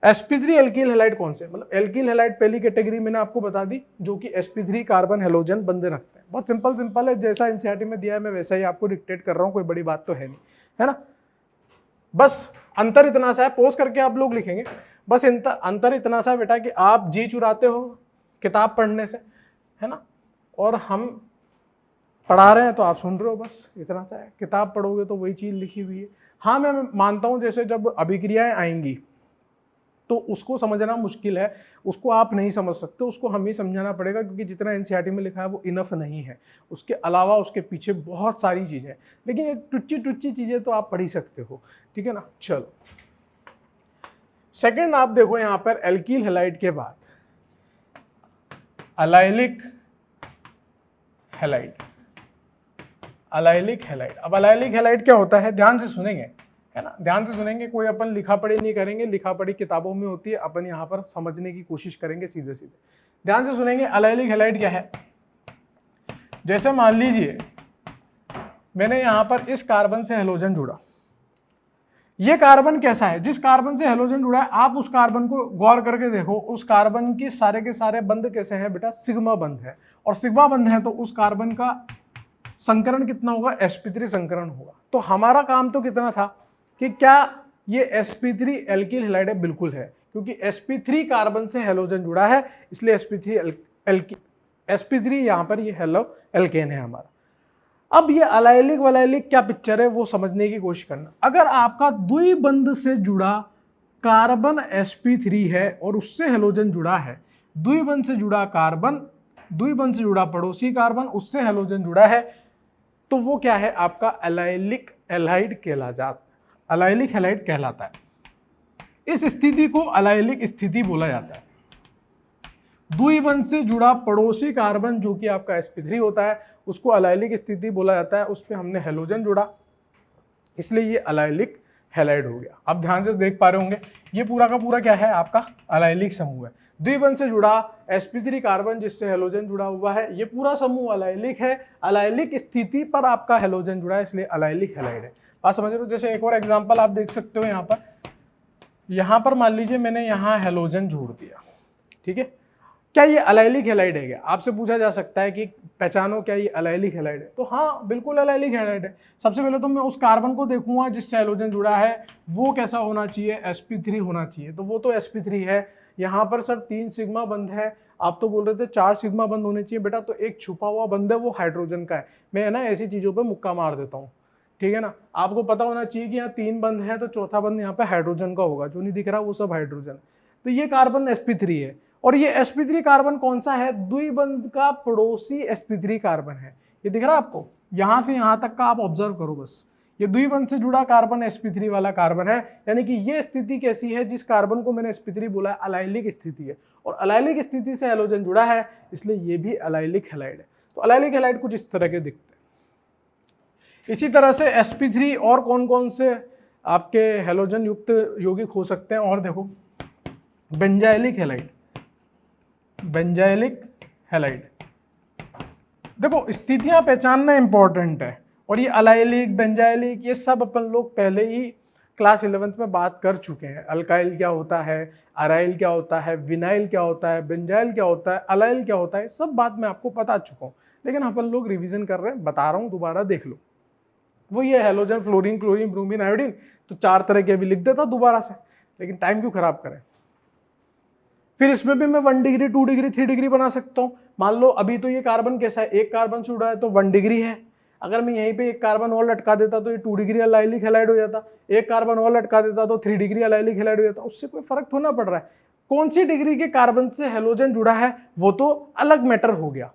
sp3 एल्कील हैलाइड कौन से? मतलब एल्कील हैलाइड पहली कैटेगरी मैंने आपको बता दी, जो कि sp3 कार्बन हेलोजन बंध रखते हैं। बहुत सिंपल है, जैसा एनसीईआरटी में दिया है मैं वैसा ही आपको डिक्टेट कर रहा हूँ, कोई बड़ी बात तो है नहीं, है ना। बस अंतर इतना सा है, पोज करके आप लोग लिखेंगे, बस अंतर इतना सा बेटा कि आप जी चुराते हो किताब पढ़ने से, है ना, और हम पढ़ा रहे हैं तो आप सुन रहे हो, बस इतना सा है। किताब पढ़ोगे तो वही चीज लिखी हुई है। हाँ, मैं मानता हूं जैसे जब अभिक्रियाएं आएंगी तो उसको समझना मुश्किल है, उसको आप नहीं समझ सकते, उसको हम ही समझाना पड़ेगा, क्योंकि जितना एनसीईआरटी में लिखा है वो इनफ नहीं है। उसके अलावा उसके पीछे बहुत सारी चीज़ें, लेकिन ये टुच्ची चीज़ें तो आप पढ़ ही सकते हो, ठीक है ना। चलो, सेकंड आप देखो यहाँ पर एल्कील हैलाइड के बाद अलाइलिक हैलाइड, अलाइलिक हैलाइड। अब अलाइलिक हैलाइड क्या होता है, ध्यान से सुनेंगे, है ना, ध्यान से सुनेंगे, कोई अपन लिखा पढ़ी नहीं करेंगे, लिखा पढ़ी किताबों में होती है, अपन यहाँ पर समझने की कोशिश करेंगे सीधे सीधे। ध्यान से सुनेंगे, अलाइलिक हैलाइड क्या है। जैसे मान लीजिए मैंने यहाँ पर इस कार्बन से हेलोजन जुड़ा, ये कार्बन कैसा है, जिस कार्बन से हेलोजन जुड़ा है आप उस कार्बन को गौर करके देखो, उस कार्बन की सारे के सारे बंध कैसे हैं बेटा, सिग्मा बंध है, और सिग्मा बंध है तो उस कार्बन का संकरण कितना होगा, sp3 संकरण होगा। तो हमारा काम तो कितना था कि क्या ये sp3 एल्किल हैलाइड है, बिल्कुल है, क्योंकि sp3 कार्बन से हेलोजन जुड़ा है, इसलिए sp3 यहाँ पर ये हेलो एल्केन है हमारा। अब ये अलाइलिक वलाइलिक क्या पिक्चर है वो समझने की कोशिश करना। अगर आपका द्विबंध से जुड़ा कार्बन sp3 है और उससे हेलोजन जुड़ा है, द्विबंध से जुड़ा कार्बन, द्विबंध से जुड़ा पड़ोसी कार्बन, उससे हेलोजन जुड़ा है, तो वो क्या है आपका अलाइलिक हैलाइड अलाइलिक हैलाइड कहलाता है। इस स्थिति को अलाइलिक स्थिति बोला जाता है। द्विबंध से जुड़ा पड़ोसी कार्बन जो कि आपका sp3 होता है, उसको अलाइलिक स्थिति बोला जाता है, उस पर हमने हेलोजन जुड़ा, इसलिए ये अलाइलिक हैलाइड हो गया। अब ध्यान से देख पा रहे होंगे, ये पूरा का पूरा क्या है आपका अलाइलिक समूह है। द्विबंध से जुड़ा sp3 कार्बन जिससे हेलोजन जुड़ा हुआ है, ये पूरा समूह अलाइलिक है, अलाइलिक स्थिति पर आपका हेलोजन जुड़ा है, इसलिए अलाइलिक हैलाइड है। बात समझ रहे हो। जैसे एक और एग्जांपल आप देख सकते हो, यहाँ पर मान लीजिए मैंने यहाँ हेलोजन जोड़ दिया, ठीक है, क्या ये अलाइलिक हैलाइड है क्या, आपसे पूछा जा सकता है कि पहचानो क्या ये अलाइलिक हैलाइड है, तो हाँ बिल्कुल अलाइलिक हैलाइड है। सबसे पहले तो मैं उस कार्बन को देखूंगा जिससे हेलोजन जुड़ा है, वो कैसा होना चाहिए, sp3 होना चाहिए, तो वो तो sp3 है। यहाँ पर सर 3 सिग्मा बंध है, आप तो बोल रहे थे 4 सिग्मा बंध होने चाहिए बेटा, तो एक छुपा हुआ बंध है वो हाइड्रोजन का है। मैं ना ऐसी चीज़ों पर मुक्का मार देता हूँ, ठीक है ना। आपको पता होना चाहिए कि यहाँ 3 बंध है तो चौथा बंध यहाँ पे हाइड्रोजन का होगा, जो नहीं दिख रहा वो सब हाइड्रोजन। तो ये कार्बन sp3 है, और ये sp3 कार्बन कौन सा है, द्विबंध का पड़ोसी sp3 कार्बन है। ये दिख रहा है आपको, यहां से यहां तक का आप ऑब्जर्व करो बस, ये द्विबंध से जुड़ा कार्बन sp3 वाला कार्बन है, यानी कि ये स्थिति कैसी है, जिस कार्बन को मैंने sp3 बोला है अलाइलिक स्थिति है, और अलाइलिक स्थिति से हेलोजन जुड़ा है, इसलिए ये भी अलाइलिक हैलाइड है। तो अलाइलिक हैलाइड कुछ इस तरह के दिखते हैं। इसी तरह से sp3 और कौन कौन से आपके हेलोजन युक्त यौगिक हो सकते हैं, और देखो बेंजाइलिक हैलाइड, बेंजाइलिक हैलाइड, देखो स्थितियां पहचानना इंपॉर्टेंट है, और ये अलाइलिक बेंजाइलिक ये सब अपन लोग पहले ही क्लास 11th में बात कर चुके हैं। अल्काइल क्या होता है, अराइल क्या होता है, विनाइल क्या होता है, बेंजाइल क्या होता है, अलाइल क्या होता है, सब बात मैं आपको बता चुका हूँ, लेकिन अपन लोग रिवीजन कर रहे हैं, बता रहा हूँ, दोबारा देख लो। वो ये halogen, fluorine, chlorine, bromine, iodine, तो 4 तरह के अभी लिख देता दोबारा से, लेकिन टाइम क्यों खराब करें। फिर इसमें भी मैं 1 डिग्री, 2 डिग्री, 3 डिग्री बना सकता हूँ। मान लो अभी तो ये कार्बन कैसा है, एक कार्बन से जुड़ा है तो 1 डिग्री है, अगर मैं यहीं पे एक कार्बन और लटका देता तो ये 2 डिग्री अलाइलिक हैलाइड हो जाता, एक कार्बन और लटका देता तो 3 डिग्री अलाइलिक हैलाइड हो जाता, उससे कोई फर्क थोड़ा पड़ रहा है। कौन सी डिग्री के कार्बन से हेलोजन जुड़ा है वो तो अलग मैटर हो गया,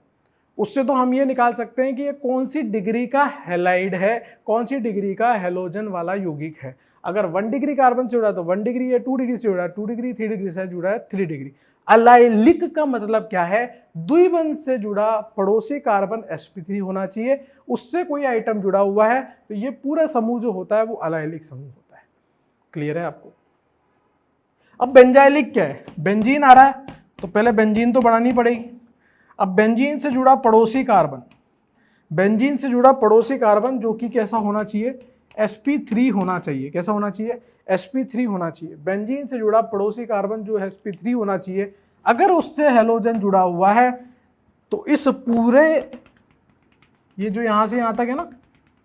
उससे तो हम ये निकाल सकते हैं कि ये कौन सी डिग्री का हैलाइड है, कौन सी डिग्री का हेलोजन वाला यौगिक है। अगर 1 डिग्री कार्बन से जुड़ा है तो 1 डिग्री है, 2 डिग्री से जुड़ा है 2 डिग्री, 3 डिग्री से जुड़ा है 3 डिग्री। अलाइलिक का मतलब क्या है, द्विबंध से जुड़ा पड़ोसी कार्बन sp3 होना चाहिए, उससे कोई आइटम जुड़ा हुआ है तो ये पूरा समूह जो होता है वो अलाइलिक समूह होता है। क्लियर है आपको। अब बेंजाइलिक क्या है, बेंजीन आ रहा है तो पहले बेंजीन तो बनानी पड़ेगी। अब बेंजीन से जुड़ा पड़ोसी कार्बन, बेंजीन से जुड़ा पड़ोसी कार्बन जो कि कैसा होना चाहिए, sp3 होना चाहिए। कैसा होना चाहिए, sp3 होना चाहिए। बेंजीन से जुड़ा पड़ोसी कार्बन जो है sp3 होना चाहिए। अगर उससे हेलोजन जुड़ा हुआ है तो इस पूरे, ये जो यहां से यहां तक है ना,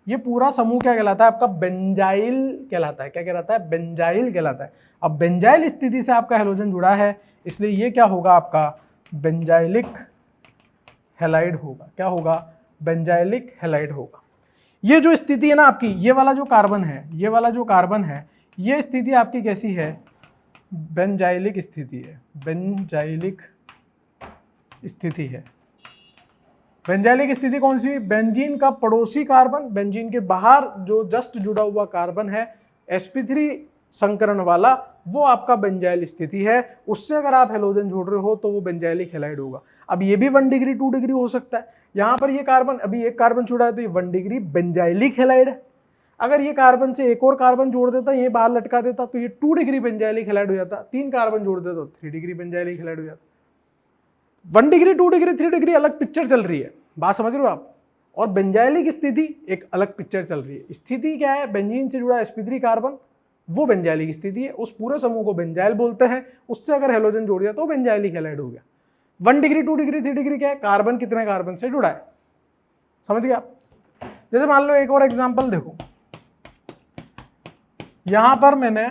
ये पूरा समूह क्या कहलाता है आपका, बेंजाइल कहलाता है। क्या कहलाता है, बेंजाइल कहलाता है। अब बेंजाइल स्थिति से आपका हेलोजन जुड़ा है, इसलिए ये क्या होगा आपका, बेंजाइलिक हैलाइड होगा। क्या होगा, बेंजाइलिक हैलाइड होगा। ये जो स्थिति है ना आपकी, ये वाला जो कार्बन है, ये वाला जो कार्बन है, ये स्थिति आपकी कैसी है, बेंजाइलिक स्थिति है। बेंजाइलिक स्थिति है। बेंजाइलिक स्थिति कौन सी, बेंजीन का पड़ोसी कार्बन, बेंजीन के बाहर जो जस्ट जुड़ा हुआ कार्बन है sp3 संकरण वाला, वो आपका बेंजाइल स्थिति है। उससे अगर आप हेलोजन जोड़ रहे हो तो वो बेंजाइलिक हैलाइड होगा। अब ये भी 1 डिग्री 2 डिग्री हो सकता है, यहाँ पर ये कार्बन, अभी एक कार्बन छोड़ा है तो ये 1 डिग्री बेंजाइलिक हैलाइड है। अगर ये कार्बन से एक और कार्बन जोड़ देता, ये बाहर लटका देता, तो ये 2 डिग्री बेंजाइलिक हैलाइड हो जाता। 3 कार्बन जोड़ देता तो 3 डिग्री बेंजाइलिक हैलाइड हो जाता। 1 डिग्री, 2 डिग्री, 3 डिग्री अलग पिक्चर चल रही है, बात समझ रहे हो आप। और बेंजाइलिक स्थिति एक अलग पिक्चर चल रही है। स्थिति क्या है, बेंजीन से जुड़ा sp3 कार्बन, वो बेंजाइलिक स्थिति है। उस पूरे समूह को बेंजाइल बोलते हैं। उससे अगर हेलोजन जोड़ दिया तो बेंजाइलिक हैलाइड हो गया। 1 डिग्री, 2 डिग्री, 3 डिग्री क्या है, कार्बन कितने कार्बन से जुड़ा है, समझ गए आप। जैसे मान लो एक और एग्जांपल देखो, यहां पर मैंने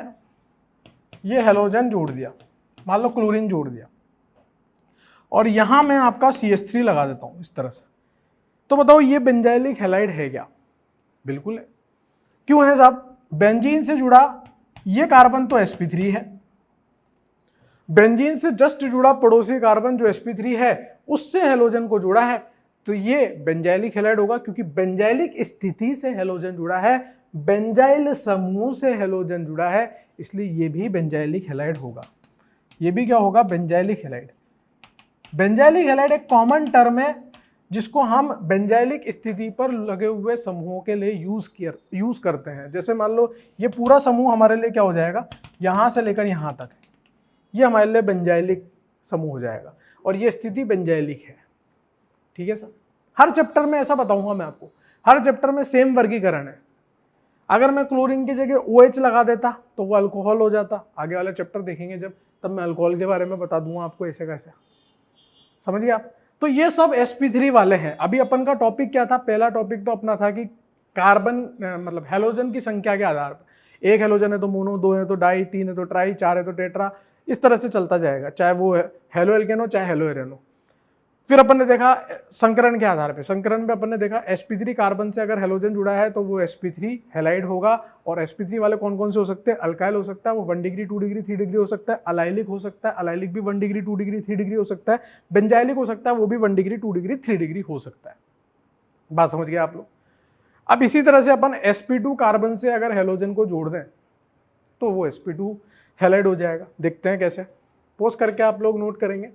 ये हेलोजन जोड़ दिया, मान लो क्लोरीन जोड़ दिया, और यहां मैं आपका CH3 लगा देता हूं इस तरह से, तो बताओ ये बेंजाइलिक हैलाइड है क्या? बिल्कुल है। क्यों है साहब? बेंजीन से जुड़ा ये कार्बन तो sp3 है, बेंजीन से जस्ट जुड़ा पड़ोसी कार्बन जो sp3 है उससे हेलोजन को जोड़ा है, तो ये बेंजाइलिक हैलाइड होगा, क्योंकि बेंजाइलिक स्थिति से हेलोजन जुड़ा है, बेंजाइल समूह से हेलोजन जुड़ा है, इसलिए ये भी बेंजाइलिक हैलाइड होगा। ये भी क्या होगा, बेंजाइलिक हैलाइड। बेंजाइलिक हैलाइड एक कॉमन टर्म है जिसको हम बेंजाइलिक स्थिति पर लगे हुए समूहों के लिए यूज करते हैं। जैसे मान लो ये पूरा समूह हमारे लिए क्या हो जाएगा, यहां से लेकर यहां तक, ये हमारे लिए बेंजाइलिक समूह हो जाएगा, और ये स्थिति बेंजाइलिक है। ठीक है सर, हर चैप्टर में ऐसा बताऊंगा मैं आपको, हर चैप्टर में सेम वर्गीकरण है। अगर मैं क्लोरीन की जगह OH लगा देता तो वो अल्कोहल हो जाता। आगे वाला चैप्टर देखेंगे जब, तब मैं अल्कोहल के बारे में बता दूंगा आपको ऐसे कैसे, समझ गए आप। तो ये सब sp3 वाले हैं। अभी अपन का टॉपिक क्या था, पहला टॉपिक तो अपना था कि कार्बन मतलब हेलोजन की संख्या के आधार पर, एक हेलोजन है तो मोनो, 2 है तो डाई, 3 है तो ट्राई, 4 है तो टेट्रा, इस तरह से चलता जाएगा, चाहे वो हेलो एल्केन हो चाहे हेलो एरेन हो। फिर अपन ने देखा संकरण के आधार पे, संकरण में अपन ने देखा sp3 कार्बन से अगर हेलोजन जुड़ा है तो वो sp3 हैलाइड होगा। और sp3 वाले कौन कौन से हो सकते हैं, अल्काइल हो सकता है, वो 1 डिग्री, 2 डिग्री, 3 डिग्री हो सकता है, अलाइलिक हो सकता है, अलाइलिक भी 1 डिग्री, 2 डिग्री, 3 डिग्री हो सकता है, बेंजाइलिक हो सकता है, वो भी 1 डिग्री, 2 डिग्री, 3 डिग्री हो सकता है। बात समझ गए आप लोग। अब इसी तरह से अपन sp2 कार्बन से अगर हेलोजन को जोड़ दें तो वो sp2 हैलाइड हो जाएगा। देखते हैं कैसे, पोज करके आप लोग नोट करेंगे,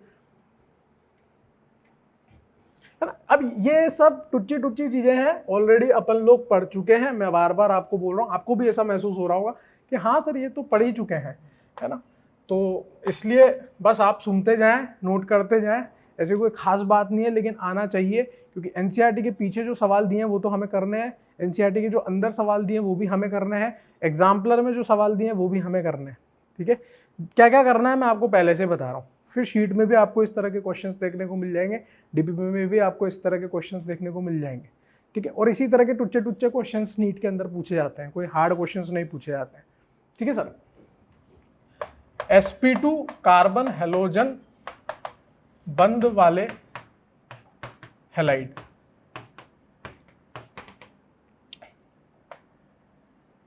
है ना। अब ये सब टुच्ची टुच्ची चीजें हैं, ऑलरेडी अपन लोग पढ़ चुके हैं। मैं बार बार आपको बोल रहा हूँ, आपको भी ऐसा महसूस हो रहा होगा कि हाँ सर ये तो पढ़ ही चुके हैं, है ना। तो इसलिए बस आप सुनते जाएं, नोट करते जाएं, ऐसी कोई खास बात नहीं है, लेकिन आना चाहिए, क्योंकि एनसीईआरटी के पीछे जो सवाल दिए हैं वो तो हमें करने हैं, एनसीईआरटी के जो अंदर सवाल दिए हैं वो भी हमें करने हैं, एग्जाम्पलर में जो सवाल दिए हैं वो भी हमें करने हैं। ठीक है, क्या क्या करना है मैं आपको पहले से बता रहा हूँ। फिर शीट में भी आपको इस तरह के क्वेश्चंस देखने को मिल जाएंगे, डीपीपी में भी आपको इस तरह के क्वेश्चंस देखने को मिल जाएंगे। ठीक है, और इसी तरह के टुच्चे टुच्चे क्वेश्चंस नीट के अंदर पूछे जाते हैं, कोई हार्ड क्वेश्चंस नहीं पूछे जाते हैं। ठीक है सर, sp2 कार्बन हेलोजन बंध वाले हैलाइड,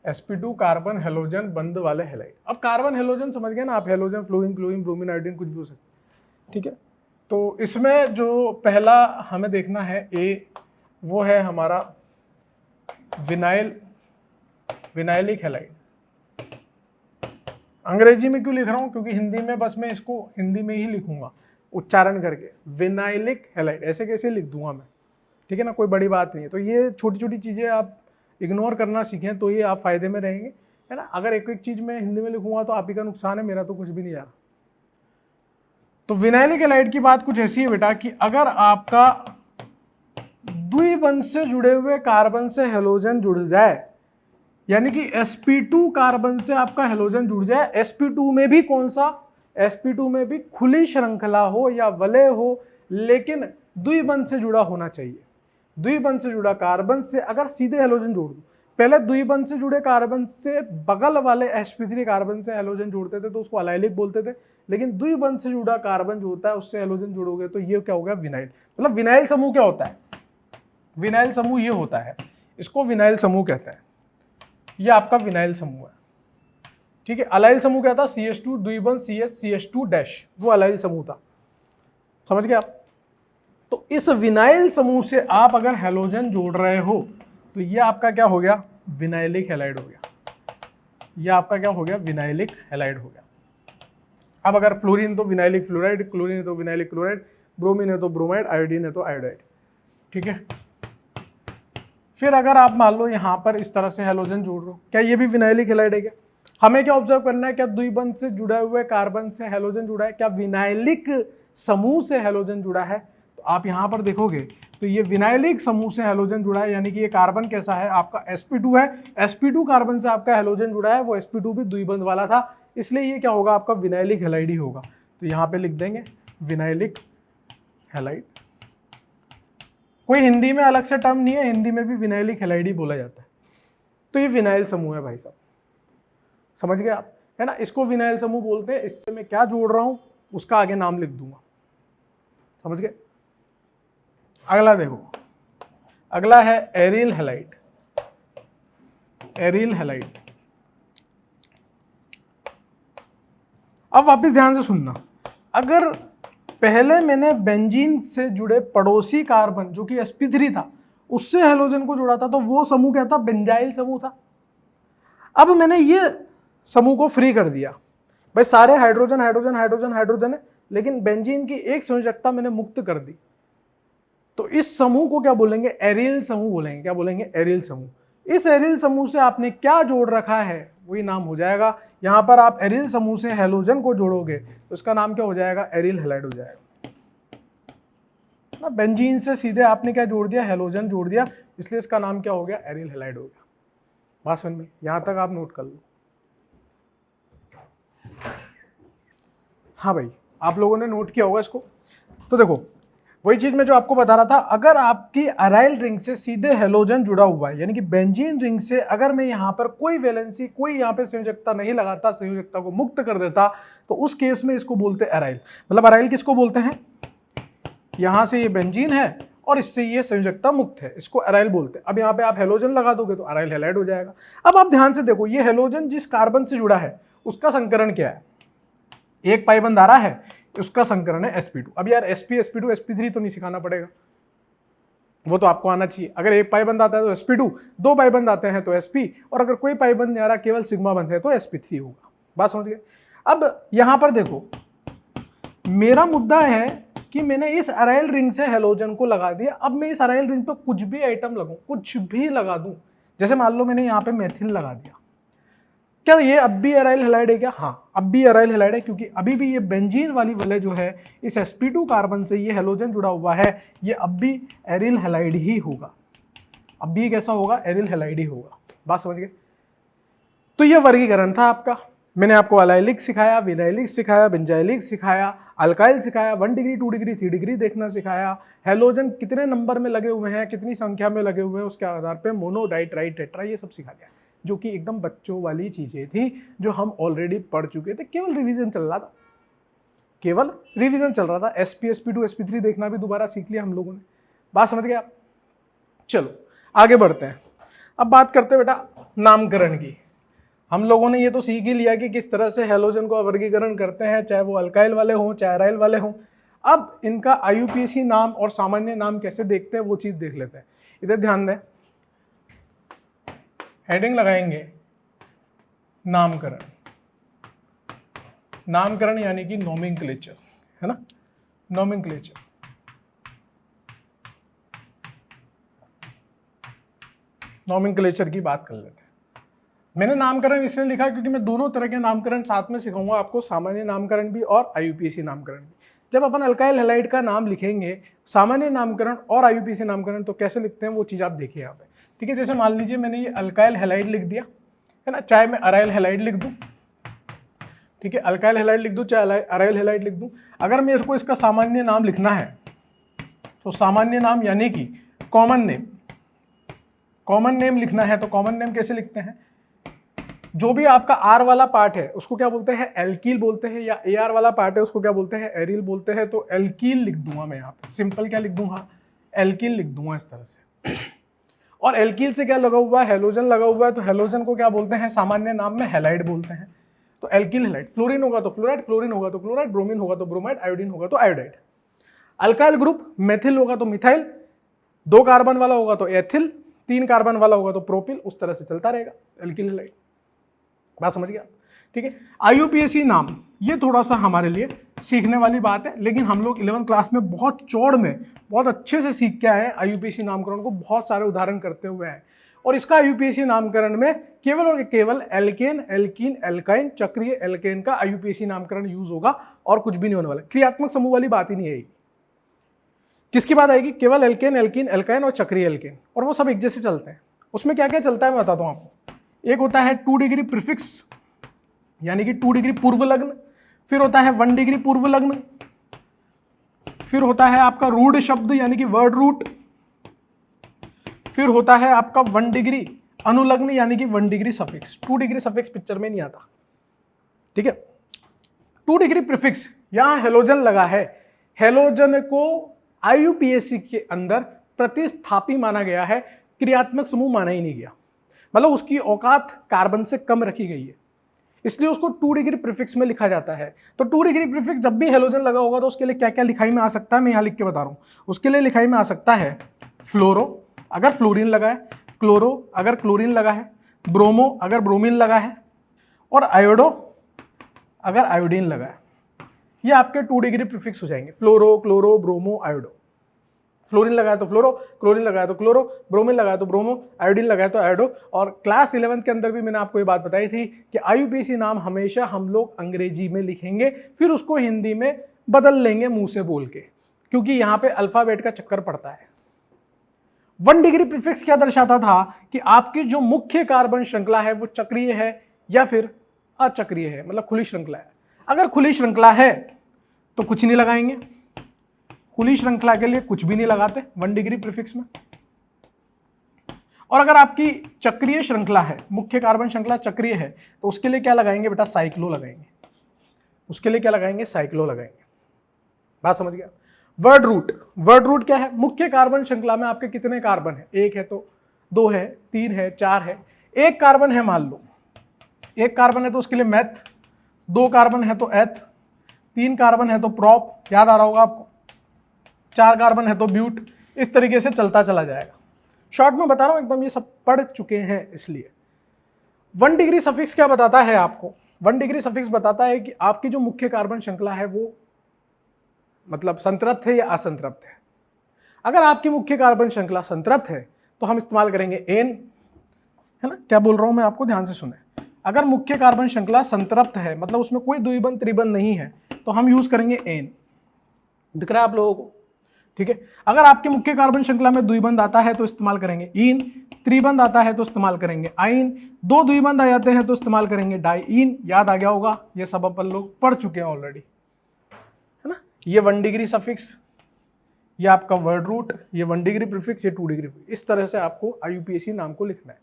sp2 कार्बन हेलोजन बंध वाले हैलाइड। अब कार्बन हेलोजन समझ गए ना आप, halogen, fluorine, chlorine, bromine, iodine, कुछ भी हो सकता है। ठीक है, तो इसमें जो पहला हमें देखना है ए, वो है हमारा विनाइलिक हैलाइड। अंग्रेजी में क्यों लिख रहा हूं, क्योंकि हिंदी में बस मैं इसको हिंदी में ही लिखूंगा उच्चारण करके, विनाइलिक हैलाइड ऐसे कैसे लिख दूंगा मैं। ठीक है ना, कोई बड़ी बात नहीं है। तो ये छोटी छोटी चीजें आप इग्नोर करना सीखें तो ये आप फायदे में रहेंगे, है ना। अगर एक एक चीज मैं हिंदी में लिखूंगा तो आप ही का नुकसान है, मेरा तो कुछ भी नहीं जा रहा। तो विनाइलिक हैलाइड की बात कुछ ऐसी है बेटा कि अगर आपका द्विबंध से जुड़े हुए कार्बन से हेलोजन जुड़ जाए, यानी कि sp2 कार्बन से आपका हेलोजन जुड़ जाए, sp2 में भी कौन सा, sp2 में भी खुली श्रृंखला हो या वलय हो, लेकिन द्विबंध से जुड़ा होना चाहिए। द्विबंध से जुड़ा कार्बन से अगर सीधे हेलोजन जोड़ दो, पहले द्विबंध से जुड़े कार्बन से बगल वाले sp3 कार्बन से हेलोजन जोड़ते थे तो उसको अलाइलिक बोलते थे, लेकिन द्विबंध से जुड़ा कार्बन जो होता है उससे हेलोजन जोड़ोगे तो ये क्या हो गया, विनाइल। मतलब विनाइल समूह क्या होता है, विनाइल समूह ये होता है, इसको विनाइल समूह कहते हैं। ये आपका विनाइल समूह है। ठीक है, अलाइल समूह क्या था, CH2 द्विबंध CH2 डैश, वो अलाइल समूह था, समझ गए आप। तो इस विनाइल समूह से आप अगर हेलोजन जोड़ रहे हो तो ये आपका क्या हो गया, विनाइलिक हैलाइड हो गया। ये आपका क्या हो गया, विनाइलिक हैलाइड हो गया। अब अगर फ्लोरीन तो विनाइलिक फ्लोराइड, क्लोरीन है तो विनाइलिक क्लोराइड, ब्रोमीन है तो ब्रोमाइड, आयोडीन है तो आयोडाइड। ठीक है। फिर अगर आप मान लो यहाँ पर इस तरह से हैलोजन जोड़ रहे हो, क्या ये भी विनाइलिक हैलाइड है क्या? हमें क्या ऑब्जर्व करना है, क्या द्विबंध से जुड़े हुए कार्बन से हैलोजन जुड़ा है, क्या विनाइलिक समूह से हैलोजन जुड़ा है? तो आप यहाँ पर देखोगे तो ये विनाइलिक समूह से हैलोजन जुड़ा है, यानी कि ये कार्बन कैसा है आपका sp2 है, sp2 कार्बन से आपका हैलोजन जुड़ा है, वो sp2 भी द्विबंध वाला था, इसलिए ये क्या होगा आपका विनाइलिक हैलाइड ही होगा। तो यहाँ पे लिख देंगे विनाइलिक हैलाइड। कोई हिंदी में अलग से टर्म नहीं है, हिंदी में भी विनाइलिक हैलाइड ही बोला जाता है। तो ये विनाइल समूह है भाई साहब, समझ गए आप, है ना, इसको विनाइल समूह बोलते हैं। इससे मैं क्या जोड़ रहा हूं उसका आगे नाम लिख दूंगा, समझ गए। अगला देखो, अगला है एरिल हैलाइड। एरिल हैलाइड, अब वापस ध्यान से सुनना, अगर पहले मैंने बेंजीन से जुड़े पड़ोसी कार्बन जो कि sp3 था उससे हैलोजन को जोड़ा था तो वो समूह क्या था, बेंजाइल समूह था। अब मैंने ये समूह को फ्री कर दिया, भाई सारे हाइड्रोजन हाइड्रोजन हाइड्रोजन हाइड्रोजन है, लेकिन बेंजीन की एक संयोजकता मैंने मुक्त कर दी, तो इस समूह को क्या बोलेंगे, एरिल समूह बोलेंगे। क्या बोलेंगे, एरिल समूह। इस एरिल समूह से आपने क्या जोड़ रखा है वही नाम हो जाएगा। यहां पर आप एरिल समूह से हैलोजन को जोड़ोगे तो उसका नाम क्या हो जाएगा, एरिल हैलाइड हो जाएगा ना। बेंजीन से सीधे आपने क्या जोड़ दिया, हैलोजन जोड़ दिया, इसलिए इसका नाम क्या हो गया, एरिल हैलाइड हो गया। बात समझ में, यहां तक आप नोट कर लो। हाँ भाई, आप लोगों ने नोट किया होगा इसको। तो देखो वही चीज मैं जो आपको बता रहा था, अगर आपकी अराइल रिंग से सीधे हैलोजन जुड़ा हुआ है, यानी कि बेंजीन रिंग से अगर मैं यहां पर कोई वैलेंसी, कोई यहां पे संयोजकता नहीं लगाता, संयोजकता को मुक्त कर देता, तो उस केस में इसको बोलते हैं अराइल। मतलब अराइल किसको बोलते हैं, यहां से ये बेंजीन है और इससे ये संयोजकता मुक्त है, इसको अराइल बोलते हैं। अब यहाँ पे आप हैलोजन लगा दोगे तो अराइल हैलाइड हो जाएगा। अब आप ध्यान से देखो, ये हैलोजन जिस कार्बन से जुड़ा है उसका संकरण क्या है, एक पाइबंद आ रहा है, उसका संकरण है sp2। अब यार sp, sp2, sp3 तो नहीं सिखाना पड़ेगा, वो तो आपको आना चाहिए। अगर एक पाइबंद आता है तो sp2, दो पाइबंद आते हैं तो sp, और अगर कोई पाइबंद नहीं आ रहा, केवल सिग्मा बंद है तो sp3 होगा। बात समझ गए। अब यहां पर देखो, मेरा मुद्दा है कि मैंने इस अराइल रिंग से हैलोजन को लगा दिया, अब मैं इस अराइल रिंग पे कुछ भी आइटम लगाऊं, कुछ भी लगा दूं, जैसे मान लो मैंने यहाँ पे मेथिल लगा दिया, क्या ये अब भी अराइल हैलाइड है क्या? हाँ, अब भी अराइल हैलाइड है, क्योंकि अभी भी ये बेंजीन वाली वलय जो है इस sp2 कार्बन से ये हैलोजन जुड़ा हुआ है, ये अब भी एरिल हैलाइड ही होगा। अब भी कैसा होगा, एरिल हैलाइड ही होगा। बात समझ गए। तो ये वर्गीकरण था आपका। मैंने आपको अलाइलिक सिखाया, विनाइलिक सिखाया, बेंजाइलिक सिखाया, अल्काइल सिखाया, 1 डिग्री 2 डिग्री 3 डिग्री देखना सिखाया, हैलोजन कितने नंबर में लगे हुए हैं, कितनी संख्या में लगे हुए हैं, उसके आधार पर मोनो डाई ट्राई टेट्रा, ये सब सिखा दिया, जो कि एकदम बच्चों वाली चीजें थी जो हम ऑलरेडी पढ़ चुके थे, केवल रिवीजन चल रहा था, केवल रिवीजन चल रहा था। sp, sp2, sp3 देखना भी दोबारा सीख लिया हम लोगों ने। बात समझ गए आप। चलो आगे बढ़ते हैं। अब बात करते हैं बेटा नामकरण की। हम लोगों ने ये तो सीख ही लिया कि किस तरह से हैलोजन को वर्गीकरण करते हैं, चाहे वो अल्काइल वाले हों चाहे अराइल वाले हों। अब इनका IUPAC नाम और सामान्य नाम कैसे देखते हैं वो चीज देख लेते हैं। इधर ध्यान दें, हेडिंग लगाएंगे नामकरण। नामकरण यानी कि नोमेनक्लेचर, है ना, नोमेनक्लेचर। नोमेनक्लेचर की बात कर लेते हैं। मैंने नामकरण इसलिए लिखा क्योंकि मैं दोनों तरह के नामकरण साथ में सिखाऊंगा आपको, सामान्य नामकरण भी और IUPAC नामकरण भी। जब अपन अल्काइल हैलाइड का नाम लिखेंगे, सामान्य नामकरण और IUPAC नामकरण, तो कैसे लिखते हैं वो चीज आप देखिए यहाँ पे, ठीक है। जैसे मान लीजिए मैंने ये अल्काइल हैलाइड लिख दिया, है ना, चाहे मैं अराइल हैलाइड लिख दूं, ठीक है, अल्काइल हैलाइड लिख दूं चाहे अराइल हैलाइड लिख दूं। अगर मेरे को इसका सामान्य नाम लिखना है तो सामान्य नाम यानी कि कॉमन नेम, कॉमन नेम लिखना है तो कॉमन नेम कैसे लिखते हैं, जो भी आपका आर वाला पार्ट है उसको क्या बोलते हैं, एल्कील बोलते हैं, या AR वाला पार्ट है उसको क्या बोलते हैं, एरिल बोलते हैं। तो एल्कील लिख दूंगा मैं यहाँ पे, सिंपल क्या लिख दूंगा, एल्कील लिख दूंगा इस तरह से। और एल्कील से क्या लगा हुआ है, हैलोजन लगा हुआ है, तो हैलोजन को क्या बोलते हैं, सामान्य नाम में हैलाइड बोलते हैं। तो एल्कील हैलाइड, फ्लोरीन होगा तो फ्लोराइड, क्लोरीन होगा तो क्लोराइड, ब्रोमीन होगा तो ब्रोमाइड, आयोडीन होगा तो आयोडाइड। अल्काइल ग्रुप, मेथिल होगा तो मिथाइल, 2 कार्बन वाला होगा तो एथिल, 3 कार्बन वाला होगा तो प्रोपिल, उस तरह से चलता रहेगा एल्कील हैलाइड। बात समझ गया। ठीक है। IUPAC नाम ये थोड़ा सा हमारे लिए सीखने वाली बात है, लेकिन हम लोग 11th क्लास में बहुत चौड़ में बहुत अच्छे से सीख के आए हैं। IUPAC नामकरण को बहुत सारे उदाहरण करते हुए हैं, और इसका IUPAC नामकरण में केवल और केवल एल्केन, एल्कीन, एल्काइन, चक्रीय एल्केन का IUPAC नामकरण यूज होगा, और कुछ भी नहीं होने वाला। क्रियात्मक समूह वाली बात ही नहीं आएगी। किसकी बात आएगी? केवल एल्केन, एल्कीन, एल्काइन और चक्रीय एल्केन, और वो सब एक जैसे चलते हैं। उसमें क्या क्या चलता है मैं बताता हूं आपको। एक होता है 2 डिग्री प्रीफिक्स, यानी कि 2 डिग्री पूर्व लग्न, फिर होता है 1 डिग्री पूर्व लग्न, फिर होता है आपका रूढ़ शब्द यानी कि वर्ड रूट, फिर होता है आपका 1 डिग्री अनुलग्न यानी कि 1 degree suffix. 2 degree suffix picture में नहीं आता, ठीक है। 2 डिग्री प्रीफिक्स, यहां हेलोजन लगा है। हेलोजन को IUPAC के अंदर प्रतिस्थापी माना गया है, क्रियात्मक समूह माना ही नहीं गया, मतलब उसकी औकात कार्बन से कम रखी गई है, इसलिए उसको 2 डिग्री प्रीफिक्स में लिखा जाता है। तो 2 डिग्री प्रीफिक्स जब भी हेलोजन लगा होगा तो उसके लिए क्या क्या लिखाई में आ सकता है, मैं यहां लिख के बता रहा हूं। उसके लिए लिखाई में आ सकता है फ्लोरो अगर फ्लोरीन लगा है, क्लोरो अगर क्लोरीन लगा है, ब्रोमो अगर ब्रोमीन लगा है, और आयोडो अगर आयोडीन लगा है। ये आपके 2 डिग्री प्रीफिक्स हो जाएंगे, फ्लोरो, क्लोरो, ब्रोमो, आयोडो। फ्लोरीन लगाया तो फ्लोरो, क्लोरीन लगाया तो क्लोरो, ब्रोमीन लगाया तो ब्रोमो, आयोडीन लगाया तो आयोडो। और क्लास 11th के अंदर भी मैंने आपको ये बात बताई थी कि IUPAC नाम हमेशा हम लोग अंग्रेजी में लिखेंगे, फिर उसको हिंदी में बदल लेंगे मुंह से बोल के, क्योंकि यहाँ पे अल्फाबेट का चक्कर पड़ता है। 1 डिग्री प्रीफिक्स क्या दर्शाता था कि आपकी जो मुख्य कार्बन श्रृंखला है वो चक्रीय है या फिर अचक्रीय है, मतलब खुली श्रृंखला है। अगर खुली श्रृंखला है तो कुछ नहीं लगाएंगे, खुली श्रृंखला के लिए कुछ भी नहीं लगाते 1 डिग्री प्रीफिक्स में। और अगर आपकी चक्रीय श्रृंखला है, मुख्य कार्बन श्रृंखला चक्रीय है, तो उसके लिए क्या लगाएंगे बेटा? साइक्लो लगाएंगे। उसके लिए क्या लगाएंगे? साइक्लो लगाएंगे। बात समझ गया? वर्ड रूट, वर्ड रूट क्या है? मुख्य कार्बन श्रृंखला में आपके कितने कार्बन है? 1 है तो 2 है, 3 है, 4 है। 1 कार्बन है मान लो, 1 कार्बन है तो उसके लिए मैथ, 2 कार्बन है तो एथ, 3 कार्बन है तो प्रोप, याद आ रहा होगा आपको, 4 कार्बन है तो ब्यूट। इस तरीके से चलता चला जाएगा। शॉर्ट में बता रहा हूं, एकदम ये सब पढ़ चुके हैं इसलिए। 1 डिग्री सफिक्स क्या बताता है आपको? 1 डिग्री सफिक्स बताता है कि आपकी जो मुख्य कार्बन श्रृंखला है वो मतलब संतृप्त है या असंतृप्त है। अगर आपकी मुख्य कार्बन श्रृंखला संतृप्त है तो हम इस्तेमाल करेंगे एन, है ना? क्या बोल रहा हूं मैं, आपको ध्यान से सुने। अगर मुख्य कार्बन श्रृंखला संतृप्त है, मतलब उसमें कोई द्विबंध त्रिबंध नहीं है, तो हम यूज करेंगे एन। दिख रहा है आप लोगों को? ठीक है। अगर आपके मुख्य कार्बन श्रृंखला में द्विबंध आता है तो इस्तेमाल करेंगे इन, त्रिबंध आता है तो इस्तेमाल करेंगे आइन, 2 द्विबंध आ जाते हैं तो इस्तेमाल करेंगे डाइइन। याद आ गया होगा, ये सब अपन लोग पढ़ चुके हैं ऑलरेडी, है ना? ये 1 डिग्री सफिक्स, ये आपका वर्ड रूट, ये 1 डिग्री प्रीफिक्स, ये 2 डिग्री। इस तरह से आपको IUPAC नाम को लिखना है।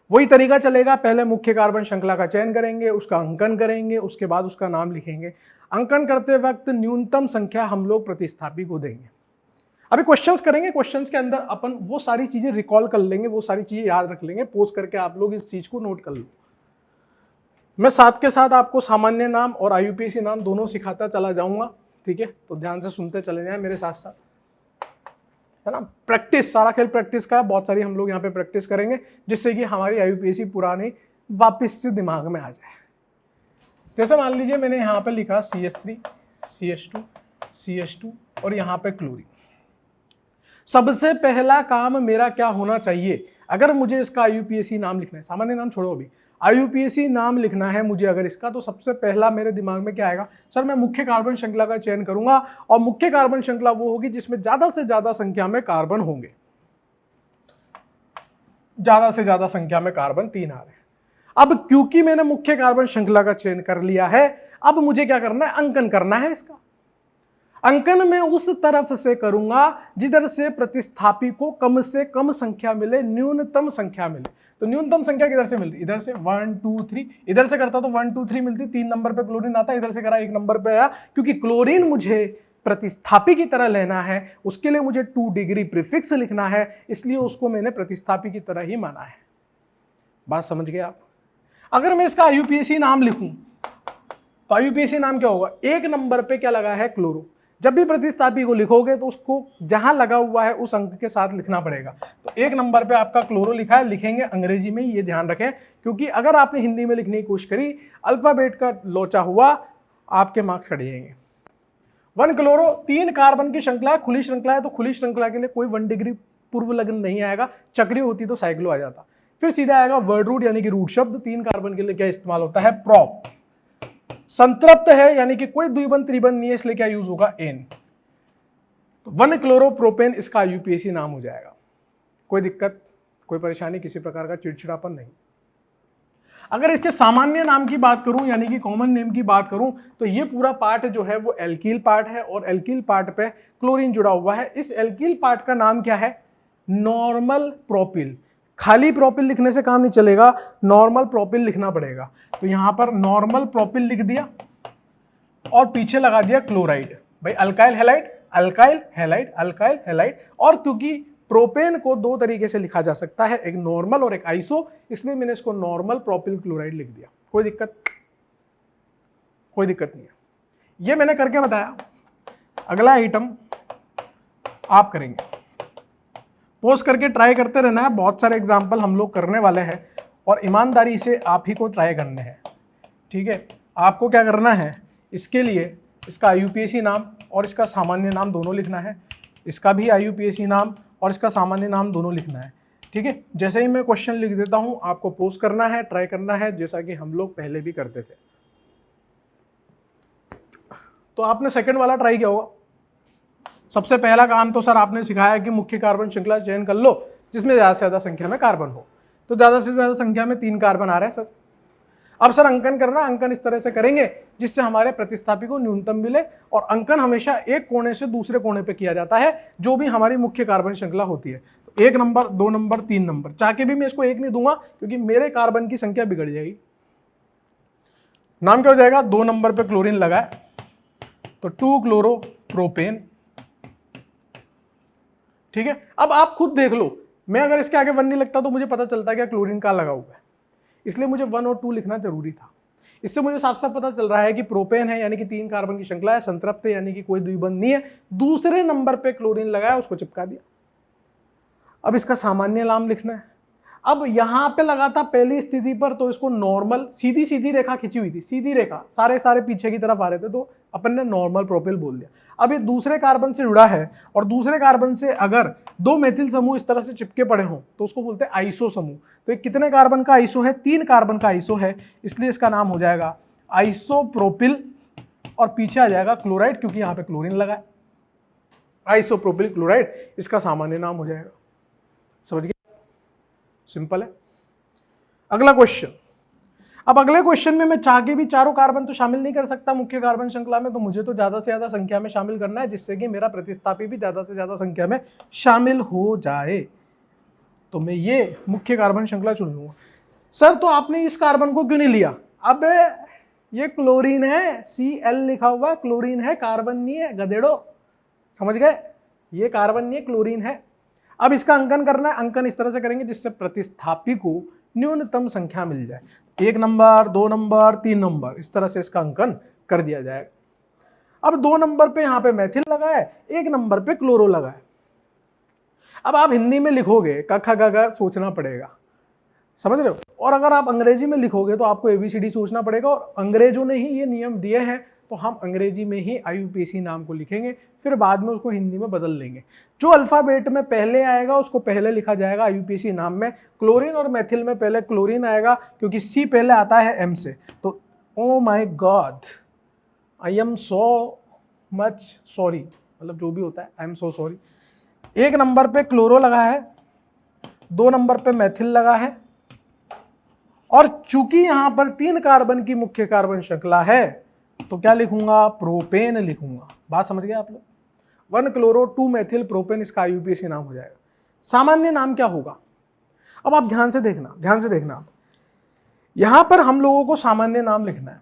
वही तरीका चलेगा, पहले मुख्य कार्बन श्रृंखला का चयन करेंगे, उसका अंकन करेंगे, उसके बाद उसका नाम लिखेंगे। अंकन करते वक्त न्यूनतम संख्या हम लोग प्रतिस्थापी को देंगे। अभी क्वेश्चंस करेंगे, क्वेश्चंस के अंदर अपन वो सारी चीजें रिकॉल कर लेंगे, वो सारी चीजें याद रख लेंगे, पोज करके आप लोग इस चीज को नोट कर लो। मैं साथ के साथ आपको सामान्य नाम और IUPAC नाम दोनों सिखाता चला जाऊंगा, ठीक है? तो ध्यान से सुनते चले जाएं मेरे साथ साथ, है ना? प्रैक्टिस, सारा खेल प्रैक्टिस का है। बहुत सारी हम लोग यहाँ पे प्रैक्टिस करेंगे जिससे कि हमारी IUPAC पुरानी वापस से दिमाग में आ जाए। जैसे मान लीजिए मैंने यहाँ पे लिखा CH3, CH2, CH2 और यहाँ पे क्लोरीन। सबसे पहला काम मेरा क्या होना चाहिए? अगर मुझे इसका IUPAC नाम लिखना है, सामान्य नाम छोड़ो, अभी IUPAC नाम लिखना है मुझे अगर इसका, तो सबसे पहला मेरे दिमाग में क्या आएगा? सर मैं मुख्य कार्बन श्रृंखला का चयन करूंगा, और मुख्य कार्बन श्रृंखला वो होगी जिसमें ज्यादा से ज्यादा संख्या में कार्बन होंगे। ज्यादा से ज्यादा संख्या में कार्बन 3 आ रहे हैं। अब क्योंकि मैंने मुख्य कार्बन श्रृंखला का चयन कर लिया है, अब मुझे क्या करना है? अंकन करना है इसका। अंकन में उस तरफ से करूंगा जिधर से प्रतिस्थापी को कम से कम संख्या मिले, न्यूनतम संख्या मिले। तो न्यूनतम संख्या किधर से मिल रही? इधर से 1 2 3, इधर से करता तो 1 2 3 मिलती, 3 नंबर पे क्लोरीन आता, इधर से करा 1 नंबर पे आया। क्योंकि क्लोरीन मुझे प्रतिस्थापी की तरह लेना है, उसके लिए मुझे 2 डिग्री प्रीफिक्स लिखना है, इसलिए उसको मैंने प्रतिस्थापी की तरह ही माना है। बात समझ गए आप? अगर मैं इसका IUPAC नाम लिखूं तो IUPAC नाम क्या होगा? 1 नंबर पे क्या लगा है? क्लोरो। जब भी प्रतिस्थापी को लिखोगे तो उसको जहां लगा हुआ है उस अंक के साथ लिखना पड़ेगा। तो 1 नंबर पे आपका क्लोरो लिखा है, लिखेंगे अंग्रेजी में, ये ध्यान रखें, क्योंकि अगर आपने हिंदी में लिखने की कोशिश करी, अल्फाबेट का लोचा हुआ, आपके मार्क्स कट जाएंगे। 1 क्लोरो 3 कार्बन की श्रृंखला है, खुली श्रृंखला है, तो खुली श्रृंखला के लिए कोई 1 डिग्री पूर्व लग्न नहीं आएगा, चक्रीय होती तो साइक्लो आ जाता। फिर सीधा आएगा वर्ड रूट यानी कि रूट शब्द। 3 कार्बन के लिए क्या इस्तेमाल होता है? प्रोप। संतृप्त है यानी कि कोई द्विबंध त्रिबंध नहीं है, इसलिए क्या यूज होगा? एन। तो 1 क्लोरोप्रोपेन इसका यूपीएससी नाम हो जाएगा। कोई दिक्कत, कोई परेशानी, किसी प्रकार का चिड़चिड़ापन नहीं। अगर इसके सामान्य नाम की बात करूं यानी कि कॉमन नेम की बात करूं, तो ये पूरा पार्ट जो है वो एल्कील पार्ट है और एल्कील पार्ट पे क्लोरीन जुड़ा हुआ है। इस एल्कील पार्ट का नाम क्या है? Normal propyl. खाली प्रोपिल लिखने से काम नहीं चलेगा, नॉर्मल प्रोपिल लिखना पड़ेगा। तो यहां पर नॉर्मल प्रोपिल लिख दिया और पीछे लगा दिया क्लोराइड। भाई alkyl halide, alkyl halide, alkyl halide. और क्योंकि प्रोपेन को 2 तरीके से लिखा जा सकता है, एक नॉर्मल और एक आइसो, इसलिए मैंने इसको नॉर्मल प्रोपिल क्लोराइड लिख दिया। कोई दिक्कत? कोई दिक्कत नहीं है। ये मैंने करके बताया। अगला आइटम आप करेंगे, पोस्ट करके ट्राई करते रहना है। बहुत सारे एग्जाम्पल हम लोग करने वाले हैं और ईमानदारी से आप ही को ट्राई करने हैं, ठीक है। आपको क्या करना है, इसके लिए इसका IUPAC नाम और इसका सामान्य नाम दोनों लिखना है। इसका भी IUPAC नाम और इसका सामान्य नाम दोनों लिखना है, ठीक है। जैसे ही मैं क्वेश्चन लिख देता हूं, आपको पोस्ट करना है, ट्राई करना है, जैसा कि हम लोग पहले भी करते थे। तो आपने सेकंड वाला ट्राई किया होगा। सबसे पहला काम तो सर आपने सिखाया कि मुख्य कार्बन श्रृंखला चयन कर लो जिसमें ज़्यादा से ज़्यादा संख्या में कार्बन हो। तो ज़्यादा से ज़्यादा संख्या में 3 कार्बन आ रहे हैं सर। अब सर अंकन करना, अंकन इस तरह से करेंगे जिससे हमारे प्रतिस्थापी को न्यूनतम मिले। और अंकन हमेशा एक कोने से दूसरे कोने पे किया जाता है, जो भी हमारी मुख्य कार्बन श्रृंखला होती है। तो 1 नंबर, 2 नंबर, 3 नंबर। चाह के भी मैं इसको 1 नहीं दूंगा क्योंकि मेरे कार्बन की संख्या बिगड़ जाएगी। नाम क्या हो जाएगा? 2 नंबर पे क्लोरीन लगा है तो 2 क्लोरोप्रोपेन, ठीक है। अब आप खुद देख लो, मैं अगर इसके आगे 1 नहीं लगता तो मुझे पता चलता है क्या क्लोरीन का लगा हुआ है, इसलिए मुझे 1 और 2 लिखना जरूरी था। इससे मुझे साफ साफ पता चल रहा है कि प्रोपेन है यानी कि 3 कार्बन की श्रृंखला है, संतृप्त है यानी कि कोई द्विबंध नहीं है, दूसरे नंबर पे क्लोरीन लगाया, उसको चिपका दिया। अब इसका सामान्य नाम लिखना है। अब यहां पे लगा था पहली स्थिति पर, तो इसको नॉर्मल, सीधी सीधी रेखा खींची हुई थी, सीधी रेखा, सारे पीछे की तरफ आ रहे थे, तो अपन ने नॉर्मल प्रोपिल बोल दिया। अब ये दूसरे कार्बन से जुड़ा है और दूसरे कार्बन से अगर 2 मेथिल समूह इस तरह से चिपके पड़े हों तो उसको बोलते हैं आइसो समूह। तो ये कितने कार्बन का आइसो है? 3 कार्बन का आइसो है, इसलिए इसका नाम हो जाएगा आइसोप्रोपिल और पीछे आ जाएगा क्लोराइड, क्योंकि यहां पे क्लोरीन लगा है। आइसोप्रोपिल क्लोराइड इसका सामान्य नाम हो जाएगा। समझ गए? सिंपल है। अगला क्वेश्चन। अब अगले क्वेश्चन में मैं चाह के भी चारों कार्बन तो शामिल नहीं कर सकता मुख्य कार्बन श्रृंखला में, तो मुझे तो ज्यादा से ज्यादा संख्या में शामिल करना है जिससे कि मेरा प्रतिस्थापी भी ज्यादा से ज्यादा संख्या में शामिल हो जाए। तो मैं ये मुख्य कार्बन श्रृंखला चुन लूंगा। सर तो आपने इस कार्बन को क्यों नहीं लिया? अब ये क्लोरीन है, Cl लिखा हुआ है, क्लोरीन है, कार्बन नहीं है, गधेड़ो। समझ गए? ये कार्बन नहीं है, क्लोरीन है। अब इसका अंकन करना है। अंकन इस तरह से करेंगे जिससे प्रतिस्थापी को न्यूनतम संख्या मिल जाए। 1 नंबर, 2 नंबर, 3 नंबर, इस तरह से इसका अंकन कर दिया जाएगा। अब 2 नंबर पे यहां पे मैथिल लगा है, 1 नंबर पे क्लोरो लगा है। अब आप हिंदी में लिखोगे, क ख ग घ सोचना पड़ेगा, समझ रहे हो। और अगर आप अंग्रेजी में लिखोगे तो आपको ABCD सोचना पड़ेगा, और अंग्रेजों ने ही ये नियम दिए हैं, तो हम अंग्रेजी में ही IUPAC नाम को लिखेंगे, फिर बाद में उसको हिंदी में बदल लेंगे। जो अल्फाबेट में पहले आएगा उसको पहले लिखा जाएगा IUPAC नाम में। क्लोरीन और मेथिल में पहले क्लोरीन आएगा क्योंकि C पहले आता है M से। तो oh my God, I am so much sorry, मतलब जो भी होता है, I am so sorry. 1 number पे क्लोरो लगा है, 2 नंबर पे मेथिल लगा है, और चूंकि यहां पर 3 कार्बन की मुख्य कार्बन श्रृंखला है तो क्या लिखूंगा? प्रोपेन लिखूंगा। बात समझ गए आप लोग? 1 क्लोरो 2 मेथिल प्रोपेन, इसका IUPAC नाम हो जाएगा। सामान्य नाम क्या होगा? अब आप ध्यान से देखना आप यहां पर हम लोगों को सामान्य नाम लिखना है।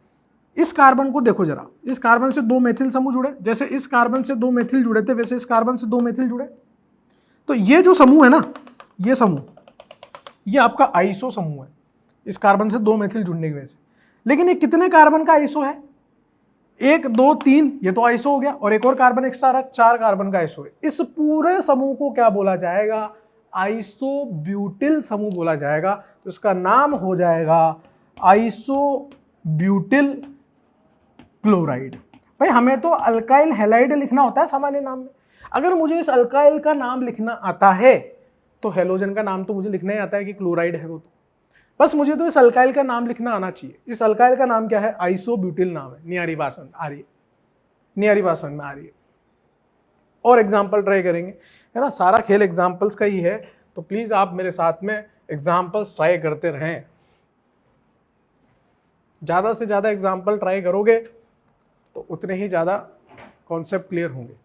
इस कार्बन को देखो जरा, इस कार्बन से 2 मेथिल समूह जुड़े, जैसे इस कार्बन से 2 मेथिल जुड़े थे वैसे इस कार्बन से 2 मेथिल जुड़े। तो ये जो समूह है ना, ये समूह, ये आपका आइसो समूह है, इस कार्बन से 2 मेथिल जुड़ने की वजह से। लेकिन ये कितने कार्बन का आइसो है? 1 2 3 ये तो आइसो हो गया, और एक और कार्बन एक्स्ट्रा रहा, 4 कार्बन का आइसो है। इस पूरे समूह को क्या बोला जाएगा? आइसोब्यूटिल समूह बोला जाएगा। तो इसका नाम हो जाएगा आइसोब्यूटिल क्लोराइड। भाई हमें तो अल्काइल हैलाइड लिखना होता है सामान्य नाम में। अगर मुझे इस अल्काइल का नाम लिखना आता है तो हेलोजन का नाम तो मुझे लिखना ही आता है कि क्लोराइड है वो, तो बस मुझे तो इस अल्काइल का नाम लिखना आना चाहिए। इस अल्काइल का नाम क्या है? आइसोब्यूटिल नाम है। नियारी भाषा में आ रही है, नियारी भाषा में आ रही है। और एग्जाम्पल ट्राई करेंगे, है ना, सारा खेल एग्जाम्पल्स का ही है, तो प्लीज आप मेरे साथ में एग्जाम्पल्स ट्राई करते रहें। ज्यादा से ज्यादा एग्जाम्पल ट्राई करोगे तो उतने ही ज्यादा कॉन्सेप्ट क्लियर होंगे।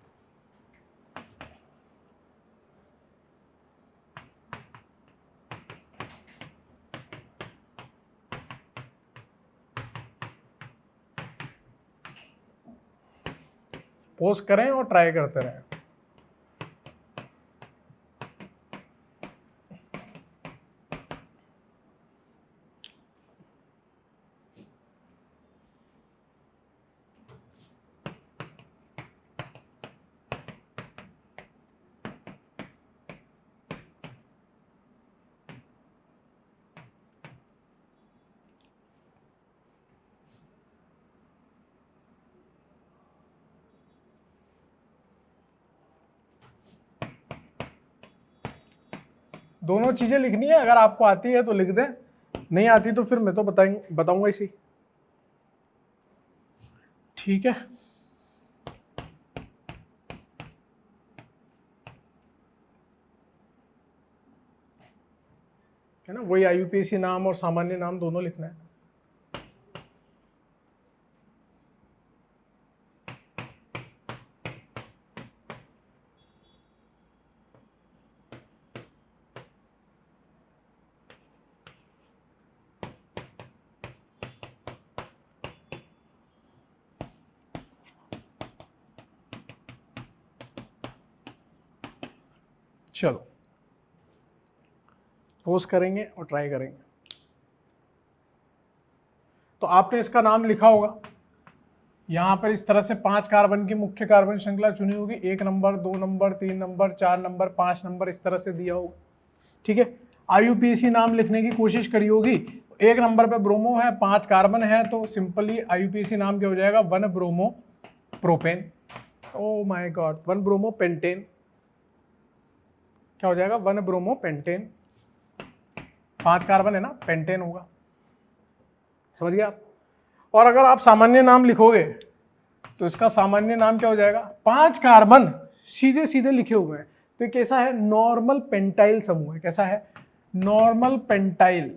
पोस्ट करें और ट्राई करते रहें। दोनों चीजें लिखनी है, अगर आपको आती है तो लिख दें, नहीं आती तो फिर मैं तो बताऊंगा इसी। ठीक है, है ना, वही आईयूपीएसी नाम और सामान्य नाम दोनों लिखना है। चलो पोस्ट करेंगे और ट्राई करेंगे। तो आपने इसका नाम लिखा होगा, यहां पर इस तरह से 5 कार्बन की मुख्य कार्बन श्रृंखला चुनी होगी, 1 number 2 number 3 number 4 number 5 number इस तरह से दिया होगा। ठीक है, आईयूपीएसी नाम लिखने की कोशिश करी होगी। 1 नंबर पे ब्रोमो है, 5 कार्बन है, तो सिंपली आईयूपीएसी नाम क्या हो जाएगा? 1 bromo propane. Oh my God, 1 bromo pentane. क्या हो जाएगा? 1 ब्रोमो पेंटेन। 5 कार्बन है ना, पेंटेन होगा। समझ गया आप? और अगर आप सामान्य नाम लिखोगे तो इसका सामान्य नाम क्या हो जाएगा? 5 कार्बन सीधे सीधे लिखे हुए हैं, तो ये कैसा है? नॉर्मल पेंटाइल समूह है। कैसा है? Normal pentyl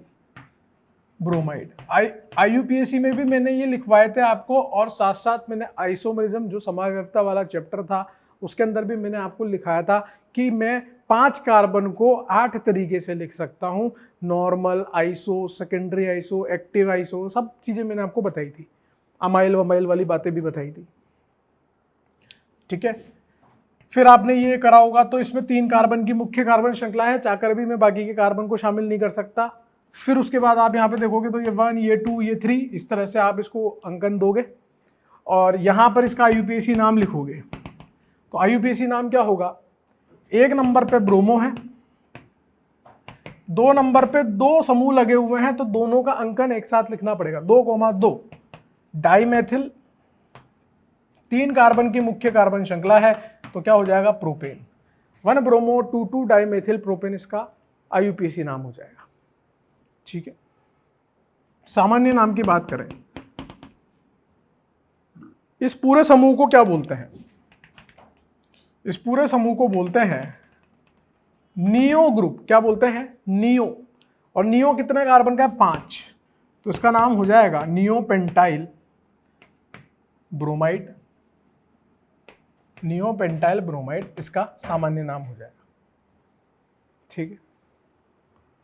bromide. आईयूपीएसी में भी मैंने ये लिखवाए थे आपको, और साथ साथ मैंने आइसोमरिज्म जो समाव्यवस्था वाला चैप्टर था उसके अंदर भी मैंने आपको लिखाया था कि मैं 5 कार्बन को 8 तरीके से लिख सकता हूं। Normal, iso, secondary iso, active iso, सब चीजें मैंने आपको बताई थी। अमाइल वमाइल वाली बातें भी बताई थी। ठीक है, फिर आपने ये करा होगा, तो इसमें 3 कार्बन की मुख्य कार्बन श्रृंखला है, चाहकर भी मैं बाकी के कार्बन को शामिल नहीं कर सकता। फिर उसके बाद आप यहाँ पे देखोगे तो ये 1, ये 2, ये 3, इस तरह से आप इसको अंकन दोगे, और यहाँ पर इसका आईयूपीएसी नाम लिखोगे। तो आईयूपीएसी नाम क्या होगा? 1 नंबर पे ब्रोमो है, 2 नंबर पे 2 समूह लगे हुए हैं, तो दोनों का अंकन एक साथ लिखना पड़ेगा, 2,2 डाइमेथिल। 3 कार्बन की मुख्य कार्बन श्रृंखला है, तो क्या हो जाएगा? प्रोपेन। 1 ब्रोमो 2,2 डाइमेथिल प्रोपेन इसका आईयूपीएसी नाम हो जाएगा। ठीक है, सामान्य नाम की बात करें, इस पूरे समूह को क्या बोलते हैं? इस पूरे समूह को बोलते हैं नियो ग्रुप। क्या बोलते हैं? नियो। और नियो कितने कार्बन का है? 5, तो इसका नाम हो जाएगा neo pentyl bromide. Neo pentyl bromide इसका सामान्य नाम हो जाएगा। ठीक है,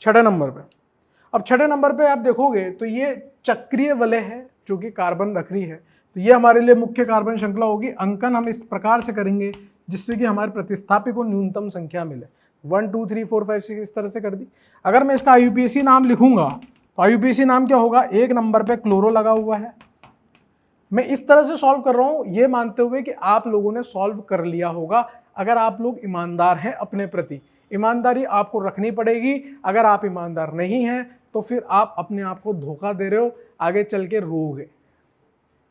6 नंबर पे। अब 6 नंबर पे आप देखोगे तो ये चक्रीय वलय है जो कि कार्बन रख रही है, तो ये हमारे लिए मुख्य कार्बन श्रृंखला होगी। अंकन हम इस प्रकार से करेंगे जिससे कि हमारे प्रतिस्थापी को न्यूनतम संख्या मिले। 1 2 3 4 5 6 इस तरह से कर दी। अगर मैं इसका आईयूपीएसी नाम लिखूंगा तो आईयूपीएसी नाम क्या होगा? 1 नंबर पे क्लोरो लगा हुआ है, मैं इस तरह से सॉल्व कर रहा हूं ये मानते हुए कि आप लोगों ने सॉल्व कर लिया होगा। अगर आप लोग ईमानदार हैं अपने प्रति, ईमानदारी आपको रखनी पड़ेगी। अगर आप ईमानदार नहीं हैं तो फिर आप अपने आप को धोखा दे रहे हो, आगे चल के रोओगे।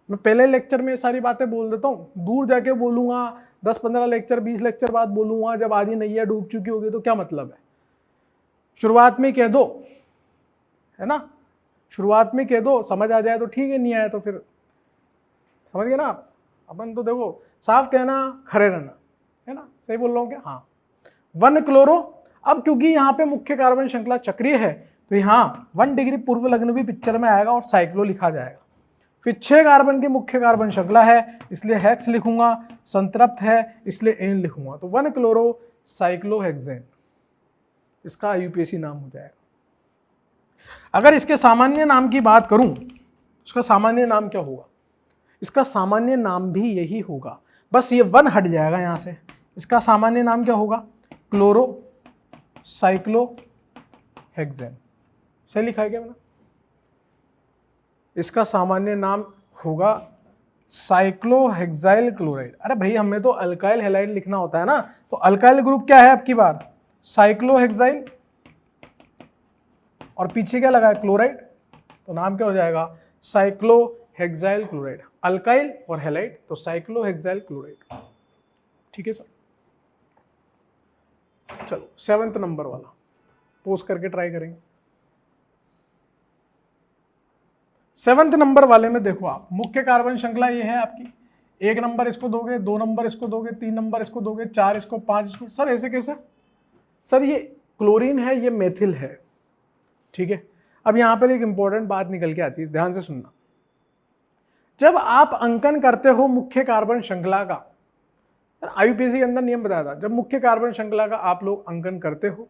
मैं पहले लेक्चर में ये सारी बातें बोल देता हूँ, दूर जाके बोलूंगा 10-15 लेक्चर 20 लेक्चर बाद बोलूंगा, जब आधी नैया डूब चुकी होगी तो क्या मतलब है। शुरुआत में कह दो, है ना, शुरुआत में कह दो, समझ आ जाए तो ठीक है, नहीं आया तो फिर समझ गए ना आप। अपन तो देखो साफ कहना खरे रहना, है ना, सही बोल रहा हूँ क्या। हाँ, 1 क्लोरो। अब क्योंकि यहाँ पे मुख्य कार्बन श्रृंखला चक्रीय है तो यहाँ 1 डिग्री पूर्व लग्न भी पिक्चर में आएगा और साइक्लो लिखा जाएगा। फिर 6 कार्बन की मुख्य कार्बन श्रृंखला है इसलिए हेक्स लिखूंगा, संतृप्त है इसलिए एन लिखूंगा। तो 1 क्लोरो साइक्लोहेक्सेन इसका आईयूपीएसी नाम हो जाएगा। अगर इसके सामान्य नाम की बात करूं, इसका सामान्य नाम क्या होगा, इसका सामान्य नाम भी यही होगा, बस ये 1 हट जाएगा यहां से। इसका सामान्य नाम क्या होगा, क्लोरो साइक्लोहेक्सेन। सही लिखा है क्या मैंने। इसका सामान्य नाम होगा साइक्लोहेक्साइल क्लोराइड। अरे भाई हमें तो अल्काइल हैलाइड लिखना होता है ना, तो अल्काइल ग्रुप क्या है आपकी बार, साइक्लोहेक्साइल, और पीछे क्या लगा है, क्लोराइड, तो नाम क्या हो जाएगा, साइक्लोहेक्साइल क्लोराइड। अल्काइल और हैलाइड तो साइक्लोहेक्साइल क्लोराइड। ठीक है सर। चलो 7th नंबर वाला पोस्ट करके ट्राई करेंगे। 7th नंबर वाले में देखो आप, मुख्य कार्बन श्रृंखला ये है आपकी, 1 नंबर इसको दोगे, 2 नंबर इसको दोगे, 3 नंबर इसको दोगे, 4 इसको, 5 इसको। सर ऐसे कैसे, सर ये क्लोरीन है, ये मेथिल है। ठीक है, अब यहां पर एक इंपॉर्टेंट बात निकल के आती है, ध्यान से सुनना। जब आप अंकन करते हो मुख्य कार्बन श्रृंखला का, आईयूपीएसी के अंदर नियम बताया था, जब मुख्य कार्बन श्रृंखला का आप लोग अंकन करते हो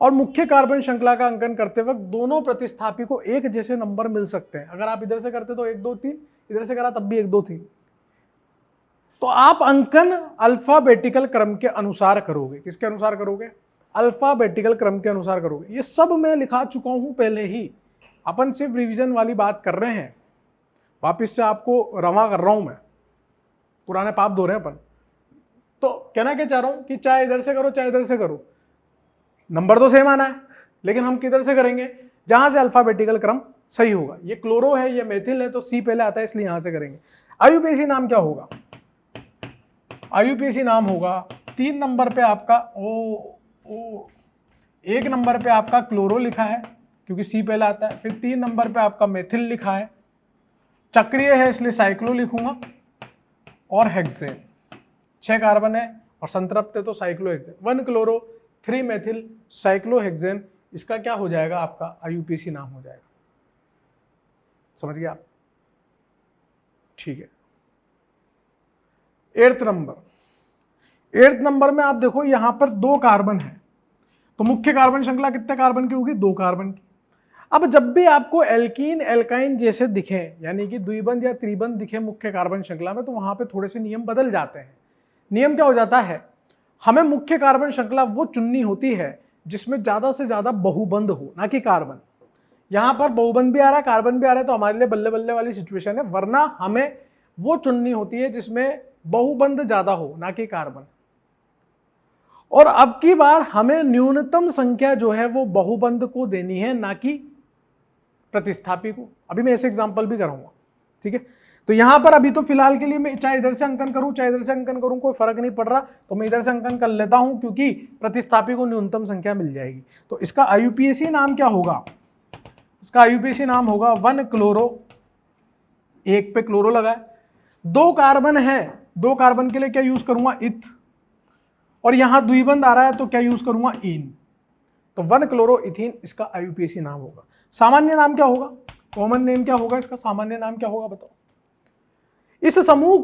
और मुख्य कार्बन श्रृंखला का अंकन करते वक्त दोनों प्रतिस्थापी को एक जैसे नंबर मिल सकते हैं। अगर आप इधर से करते तो 1 2 3, इधर से करा तब भी 1 2 3, तो आप अंकन अल्फाबेटिकल क्रम के अनुसार करोगे। किसके अनुसार करोगे, अल्फाबेटिकल क्रम के अनुसार करोगे। ये सब मैं लिखा चुका हूं पहले ही, अपन सिर्फ रिवीजन वाली बात कर रहे हैं, वापिस से आपको रवा कर रहा हूं मैं, पुराने पाप धो रहे हैं अपन। तो कहना क्या चाह रहा हूं कि चाहे इधर से करो चाहे इधर से करो, नंबर तो सेम आना है, लेकिन हम किधर से करेंगे, जहां से अल्फाबेटिकल क्रम सही होगा। ये क्लोरो है, ये मेथिल है, तो सी पहले आता है इसलिए यहां से करेंगे। आईयूपीएसी नाम क्या होगा, आईयूपीएसी नाम होगा 3 नंबर पे आपका ओ 1 नंबर पे आपका क्लोरो लिखा है क्योंकि सी पहले आता है, फिर 3 नंबर पे आपका मेथिल लिखा है, चक्रीय है इसलिए साइक्लो लिखूंगा, और हेक्सेन 6 कार्बन है और संतृप्त है तो साइक्लोहेक्सेन। 1 क्लोरो 3 मेथिल साइक्लोहेक्सेन, इसका क्या हो जाएगा, आपका आईयूपीएसी नाम हो जाएगा। समझ गए आप। ठीक है, 8th नंबर में आप देखो यहां पर 2 कार्बन है, तो मुख्य कार्बन श्रृंखला कितने कार्बन की होगी, 2 कार्बन की। अब जब भी आपको एल्कीन एल्काइन जैसे दिखे, यानी कि द्विबंध या त्रिबंध दिखे मुख्य कार्बन श्रृंखला में, तो वहां पे थोड़े से नियम बदल जाते हैं। नियम क्या हो जाता है, हमें मुख्य कार्बन श्रृंखला वो चुननी होती है जिसमें ज्यादा से ज्यादा बहुबंध हो, ना कि कार्बन। यहां पर बहुबंध भी आ रहा है कार्बन भी आ रहा है, तो हमारे लिए बल्ले बल्ले वाली सिचुएशन है, वरना हमें वो चुननी होती है जिसमें बहुबंध ज्यादा हो, ना कि कार्बन। और अब की बार हमें न्यूनतम संख्या जो है वो बहुबंध को देनी है, ना कि प्रतिस्थापी को। अभी मैं ऐसे एग्जांपल भी कराऊंगा। ठीक है, तो यहां पर अभी तो फिलहाल के लिए मैं चाहे इधर से अंकन करूं चाहे इधर से अंकन करूं, कोई फर्क नहीं पड़ रहा, तो मैं इधर से अंकन कर लेता हूं क्योंकि प्रतिस्थापी को न्यूनतम संख्या मिल जाएगी। तो इसका आईयूपीएसी नाम क्या होगा, इसका आईयूपीएसी नाम होगा 1 क्लोरो, 1 पे क्लोरो लगा है, 2 कार्बन है, 2 कार्बन के लिए क्या यूज करूंगा, इथ, और यहां द्विबंध आ रहा है तो क्या यूज करूंगा, इन, तो 1 क्लोरो इथीन इसका आईयूपीएसी नाम होगा। सामान्य नाम क्या होगा, कॉमन नेम क्या होगा, इसका सामान्य नाम क्या होगा बताओ। इस समूह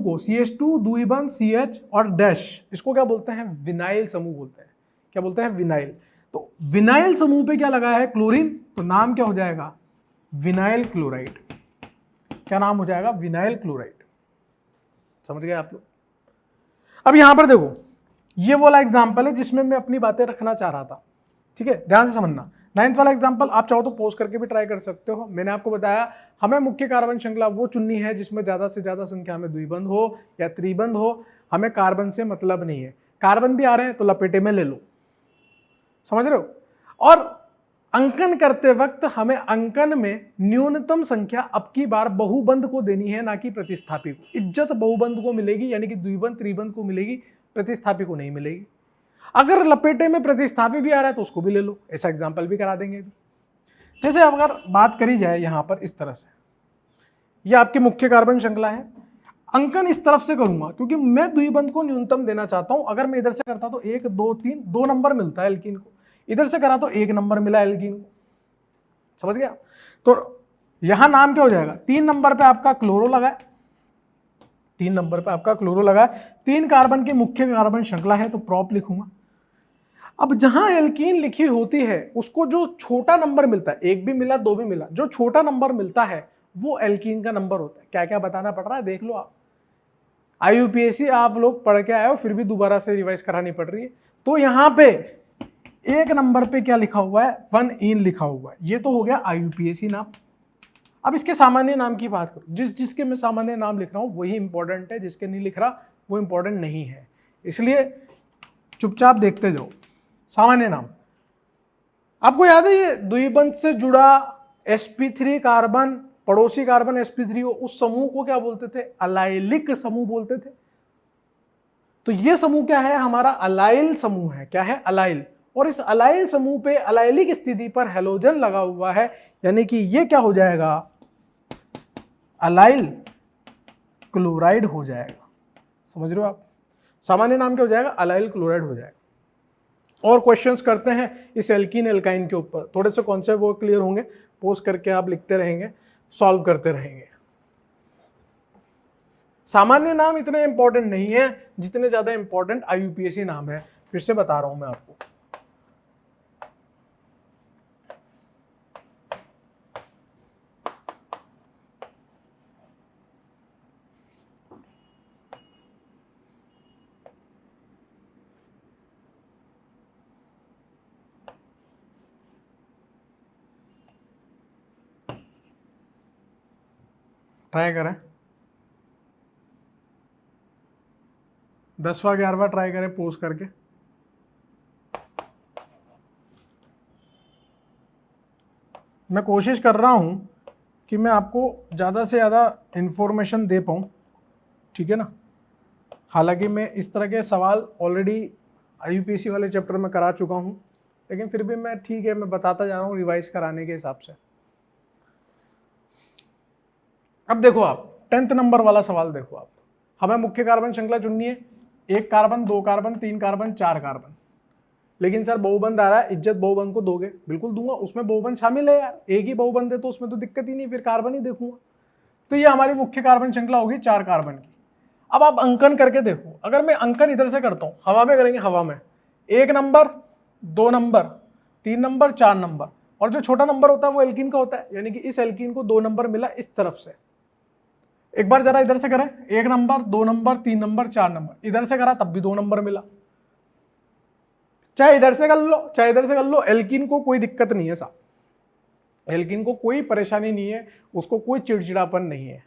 को CH2 द्विबंध CH और डैश, इसको क्या बोलते हैं, विनाइल समूह बोलते हैं। क्या बोलते हैं, विनाइल। तो विनाइल समूह पे क्या लगा है, क्लोरीन, तो नाम क्या हो जाएगा, विनाइल क्लोराइड। क्या नाम हो जाएगा, विनाइल क्लोराइड। समझ गए आप लोग। अब यहां पर देखो, ये वाला एग्जांपल है जिसमें मैं अपनी बातें रखना चाह रहा था। ठीक है, ध्यान से समझना। 9th वाला एग्जांपल आप चाहो तो पोज करके भी ट्राई कर सकते हो। मैंने आपको बताया हमें मुख्य कार्बन श्रृंखला वो चुननी है जिसमें ज्यादा से ज्यादा संख्या में द्विबंध हो या त्रिबंध हो, हमें कार्बन से मतलब नहीं है। कार्बन भी आ रहे हैं तो लपेटे में ले लो, समझ रहे हो। और अंकन करते वक्त हमें अंकन में न्यूनतम संख्या अब की बार बहुबंध को देनी है, ना कि प्रतिस्थापी को। इज्जत बहुबंध को मिलेगी, यानी कि द्विबंध त्रिबंध को मिलेगी, प्रतिस्थापी को नहीं मिलेगी। अगर लपेटे में प्रतिस्थापी भी आ रहा है तो उसको भी ले लो, ऐसा एग्जाम्पल भी करा देंगे। जैसे अगर बात करी जाए यहां पर इस तरह से, यह आपकी मुख्य कार्बन श्रृंखला है, अंकन इस तरफ से करूंगा क्योंकि मैं द्विबंध को न्यूनतम देना चाहता हूं। अगर मैं इधर से करता तो 1 2 3 2 नंबर मिलता है एल्कीन को, इधर से करा तो 1 नंबर मिला एल्कीन को, समझ गया। तो यहां नाम क्या हो जाएगा, 3 नंबर पे आपका क्लोरो लगा है, 3 नंबर पे आपका क्लोरो लगा है, 3 कार्बन की मुख्य कार्बन श्रृंखला है तो प्रॉप लिखूंगा। अब जहां एल्कीन लिखी होती है उसको जो छोटा नंबर मिलता है, 1 भी मिला 2 भी मिला, जो छोटा नंबर मिलता है वो एल्कीन का नंबर होता है। क्या क्या बताना पड़ रहा है देख लो आप, IUPAC आप लोग पढ़ के आए हो फिर भी दोबारा से रिवाइज करानी पड़ रही है। तो यहां पे 1 नंबर पे क्या लिखा हुआ है, 1 इन लिखा हुआ है, ये तो हो गया IUPAC नाम। अब इसके सामान्य नाम की बात करूं, जिसके मैं सामान्य नाम लिख रहा हूं वही इंपॉर्टेंट है, जिसके नहीं लिख रहा वो इंपॉर्टेंट नहीं है, इसलिए चुपचाप देखते जाओ। सामान्य नाम आपको याद है, ये द्विबंध से जुड़ा sp3 कार्बन, पड़ोसी कार्बन sp3 हो, उस समूह को क्या बोलते थे, अलाइलिक समूह बोलते थे। तो ये समूह क्या है, हमारा अलाइल समूह है। क्या है, अलाइल। और इस अलाइल समूह पे अलाइलिक स्थिति पर हेलोजन लगा हुआ है, यानी कि ये क्या हो जाएगा, अलाइल क्लोराइड हो जाएगा। समझ रहे हो आप, सामान्य नाम क्या हो जाएगा, अलाइल क्लोराइड हो जाएगा। और क्वेश्चंस करते हैं इस एल्कीन एल्काइन के ऊपर, थोड़े से कॉन्सेप्ट वो क्लियर होंगे, पोस्ट करके आप लिखते रहेंगे, सॉल्व करते रहेंगे। सामान्य नाम इतने इंपॉर्टेंट नहीं है जितने ज्यादा इंपॉर्टेंट IUPAC नाम है। फिर से बता रहा हूं मैं आपको, ट्राई करें, 10वां 11वां ट्राई करें पोस्ट करके। मैं कोशिश कर रहा हूं कि मैं आपको ज़्यादा से ज़्यादा इंफॉर्मेशन दे पाऊं, ठीक है ना। हालांकि मैं इस तरह के सवाल ऑलरेडी IUPAC वाले चैप्टर में करा चुका हूं, लेकिन फिर भी मैं ठीक है, मैं बताता जा रहा हूं रिवाइज कराने के हिसाब से। अब देखो आप 10th नंबर वाला सवाल देखो आप, हमें मुख्य कार्बन श्रृंखला चुननी है, 1 कार्बन 2 कार्बन 3 कार्बन 4 कार्बन, लेकिन सर बहुबंध आ रहा है, इज्जत बहुबंध को दोगे, बिल्कुल दूंगा, उसमें बहुबंध शामिल है यार, एक ही बहुबंध है तो उसमें तो दिक्कत ही नहीं, फिर कार्बन ही देखूंगा। तो ये हमारी मुख्य कार्बन श्रृंखला होगी 4 कार्बन की। अब आप अंकन करके देखो, अगर मैं अंकन इधर से करता हूं, हवा में करेंगे, हवा में 1 नंबर 2 नंबर 3 नंबर 4 नंबर, और जो छोटा नंबर होता है वो एल्कीन का होता है, यानी कि इस एल्कीन को 2 नंबर मिला इस तरफ से। एक बार जरा इधर से करें, 1 नंबर 2 नंबर 3 नंबर 4 नंबर, इधर से करा तब भी 2 नंबर मिला। चाहे इधर से कर लो चाहे इधर से कर लो, एल्कीन को कोई दिक्कत नहीं है साहब, एल्कीन को कोई परेशानी नहीं है, उसको कोई चिड़चिड़ापन नहीं है।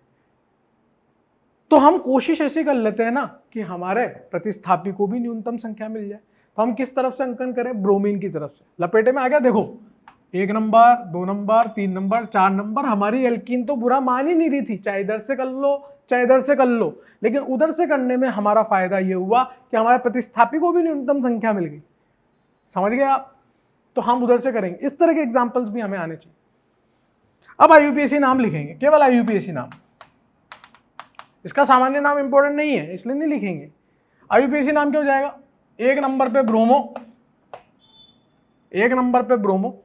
तो हम कोशिश ऐसी कर लेते हैं ना कि हमारे प्रतिस्थापी को भी न्यूनतम संख्या मिल जाए। तो हम किस तरफ से अंकन करें, ब्रोमीन की तरफ से। लपेटे में आ गया, देखो 1 नंबर 2 नंबर 3 नंबर 4 नंबर, हमारी एल्कीन तो बुरा मान ही नहीं रही थी, चाहे इधर से कर लो चाहे इधर से कर लो, लेकिन उधर से करने में हमारा फायदा यह हुआ कि हमारे प्रतिस्थापी को भी न्यूनतम संख्या मिल गई। समझ गए आप, तो हम उधर से करेंगे। इस तरह के एग्जाम्पल्स भी हमें आने चाहिए। अब IUPAC नाम लिखेंगे, केवल IUPAC नाम, इसका सामान्य नाम इंपॉर्टेंट नहीं है इसलिए नहीं लिखेंगे। IUPAC नाम क्या हो जाएगा, 1 नंबर पे ब्रोमो, 1 नंबर पे ब्रोमो,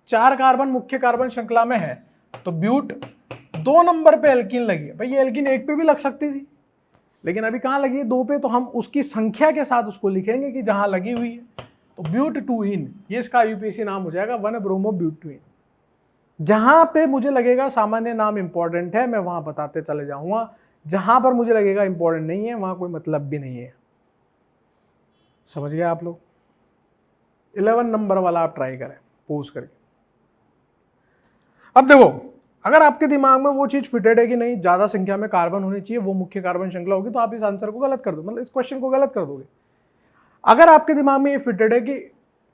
4 कार्बन मुख्य कार्बन श्रृंखला में है तो ब्यूट, 2 नंबर पे एल्कीन लगी है। भाई ये एल्कीन 1 पे भी लग सकती थी, लेकिन अभी कहां लगी है, 2 पे, तो हम उसकी संख्या के साथ उसको लिखेंगे कि जहां लगी हुई है। तो ब्यूट 2 इन, ये इसका IUPAC नाम हो जाएगा, 1 ब्रोमो ब्यूट 2 इन। जहां पे मुझे लगेगा सामान्य नाम इंपॉर्टेंट है मैं वहां बताते चले जाऊंगा, जहां पर मुझे लगेगा इंपॉर्टेंट नहीं है वहां कोई मतलब भी नहीं है। समझ गए आप लोग। 11 नंबर वाला आप ट्राई करें पोज करके। अब देखो, अगर आपके दिमाग में वो चीज फिटेड है कि नहीं ज्यादा संख्या में कार्बन होनी चाहिए, वो मुख्य कार्बन श्रृंखला होगी, तो आप इस आंसर को गलत कर दो, मतलब इस क्वेश्चन को गलत कर दोगे। अगर आपके दिमाग में ये फिटेड है कि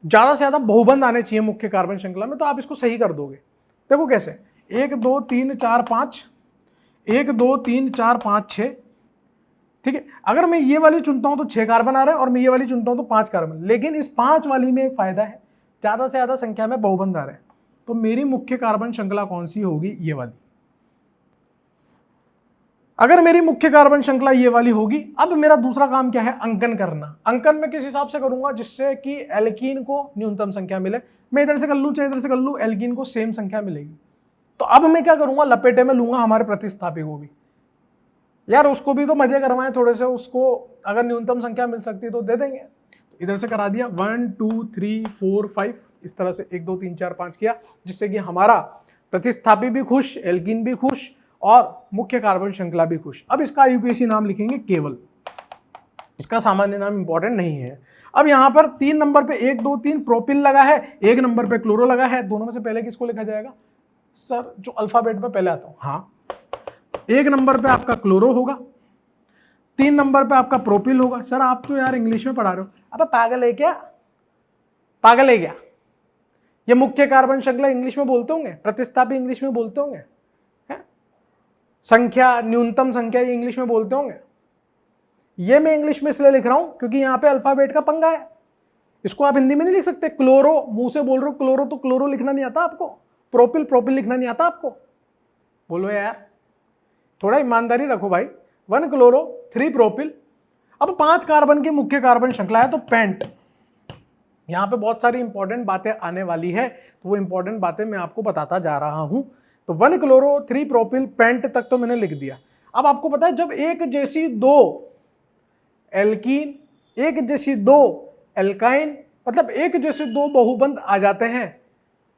ज्यादा से ज्यादा बहुबंध आने चाहिए मुख्य कार्बन श्रृंखला में, तो आप इसको सही कर दोगे। देखो कैसे, 1 2 3 4 5, 1 2 3 4 5 6, ठीक है। अगर मैं ये वाली चुनता हूं तो 6 कार्बन आ रहे हैं, और मैं ये वाली चुनता हूं तो 5 कार्बन। लेकिन इस 5 वाली में एक फायदा है, ज्यादा से ज्यादा संख्या में बहुबंध आ रहे हैं। तो मेरी मुख्य कार्बन श्रृंखला कौन सी होगी? ये वाली। अगर मेरी मुख्य कार्बन श्रृंखला ये वाली होगी, अब मेरा दूसरा काम क्या है? अंकन करना। अंकन मैं किस हिसाब से करूंगा? जिससे कि एल्कीन को न्यूनतम संख्या मिले। मैं इधर से कर लूं चाहे इधर से कर लूं, एल्कीन को सेम संख्या मिलेगी। तो अब मैं क्या करूंगा? लपेटे में लूंगा हमारे प्रतिस्थापी को भी। यार उसको भी तो मजे करवाएं थोड़े से, उसको अगर न्यूनतम संख्या मिल सकती तो दे देंगे। इधर से करा दिया 1 2 3 4 5, इस तरह से 1 2 3 4 5 किया, जिससे कि हमारा प्रतिस्थापी भी खुश, एल्कीन भी खुश, और मुख्य कार्बन श्रृंखला भी खुश। अब इसका यूपीएससी नाम लिखेंगे केवल, इसका सामान्य नाम इंपॉर्टेंट नहीं है। अब यहां पर 3 नंबर पे 1 2 3 प्रोपिल लगा है, 1 नंबर पे क्लोरो लगा है। दोनों में से पहले किसको लिखा जाएगा? सर जो अल्फाबेट में पहले आता हूं, हाँ। 1 नंबर पे आपका क्लोरो होगा, 3 नंबर पे आपका प्रोपिल होगा। सर आप तो यार इंग्लिश में पढ़ा रहे हो। अब पागल है क्या? पागल है क्या? ये मुख्य कार्बन श्रृंखला इंग्लिश में बोलते होंगे, प्रतिस्थापी इंग्लिश में बोलते होंगे, संख्या न्यूनतम संख्या ये इंग्लिश में बोलते होंगे। ये मैं इंग्लिश में इसलिए लिख रहा हूं क्योंकि यहां पे अल्फाबेट का पंगा है। इसको आप हिंदी में नहीं लिख सकते। क्लोरो मुंह से बोल रहे हो क्लोरो, तो क्लोरो लिखना नहीं आता आपको। प्रोपिल प्रोपिल लिखना नहीं आता आपको। बोलो यार, थोड़ा ईमानदारी रखो भाई। 1 क्लोरो 3 प्रोपिल। अब 5 कार्बन की मुख्य कार्बन श्रृंखला है, तो पेंट। यहां पे बहुत सारी इंपॉर्टेंट बातें आने वाली है, तो वो इंपॉर्टेंट बातें मैं आपको बताता जा रहा हूं। तो 1 क्लोरो 3 प्रोपिल पेंट तक तो मैंने लिख दिया। अब आपको पता है जब एक जैसी 2 एल्कीन, एक जैसी 2 एल्काइन, मतलब एक जैसे 2 बहुबंध आ जाते हैं,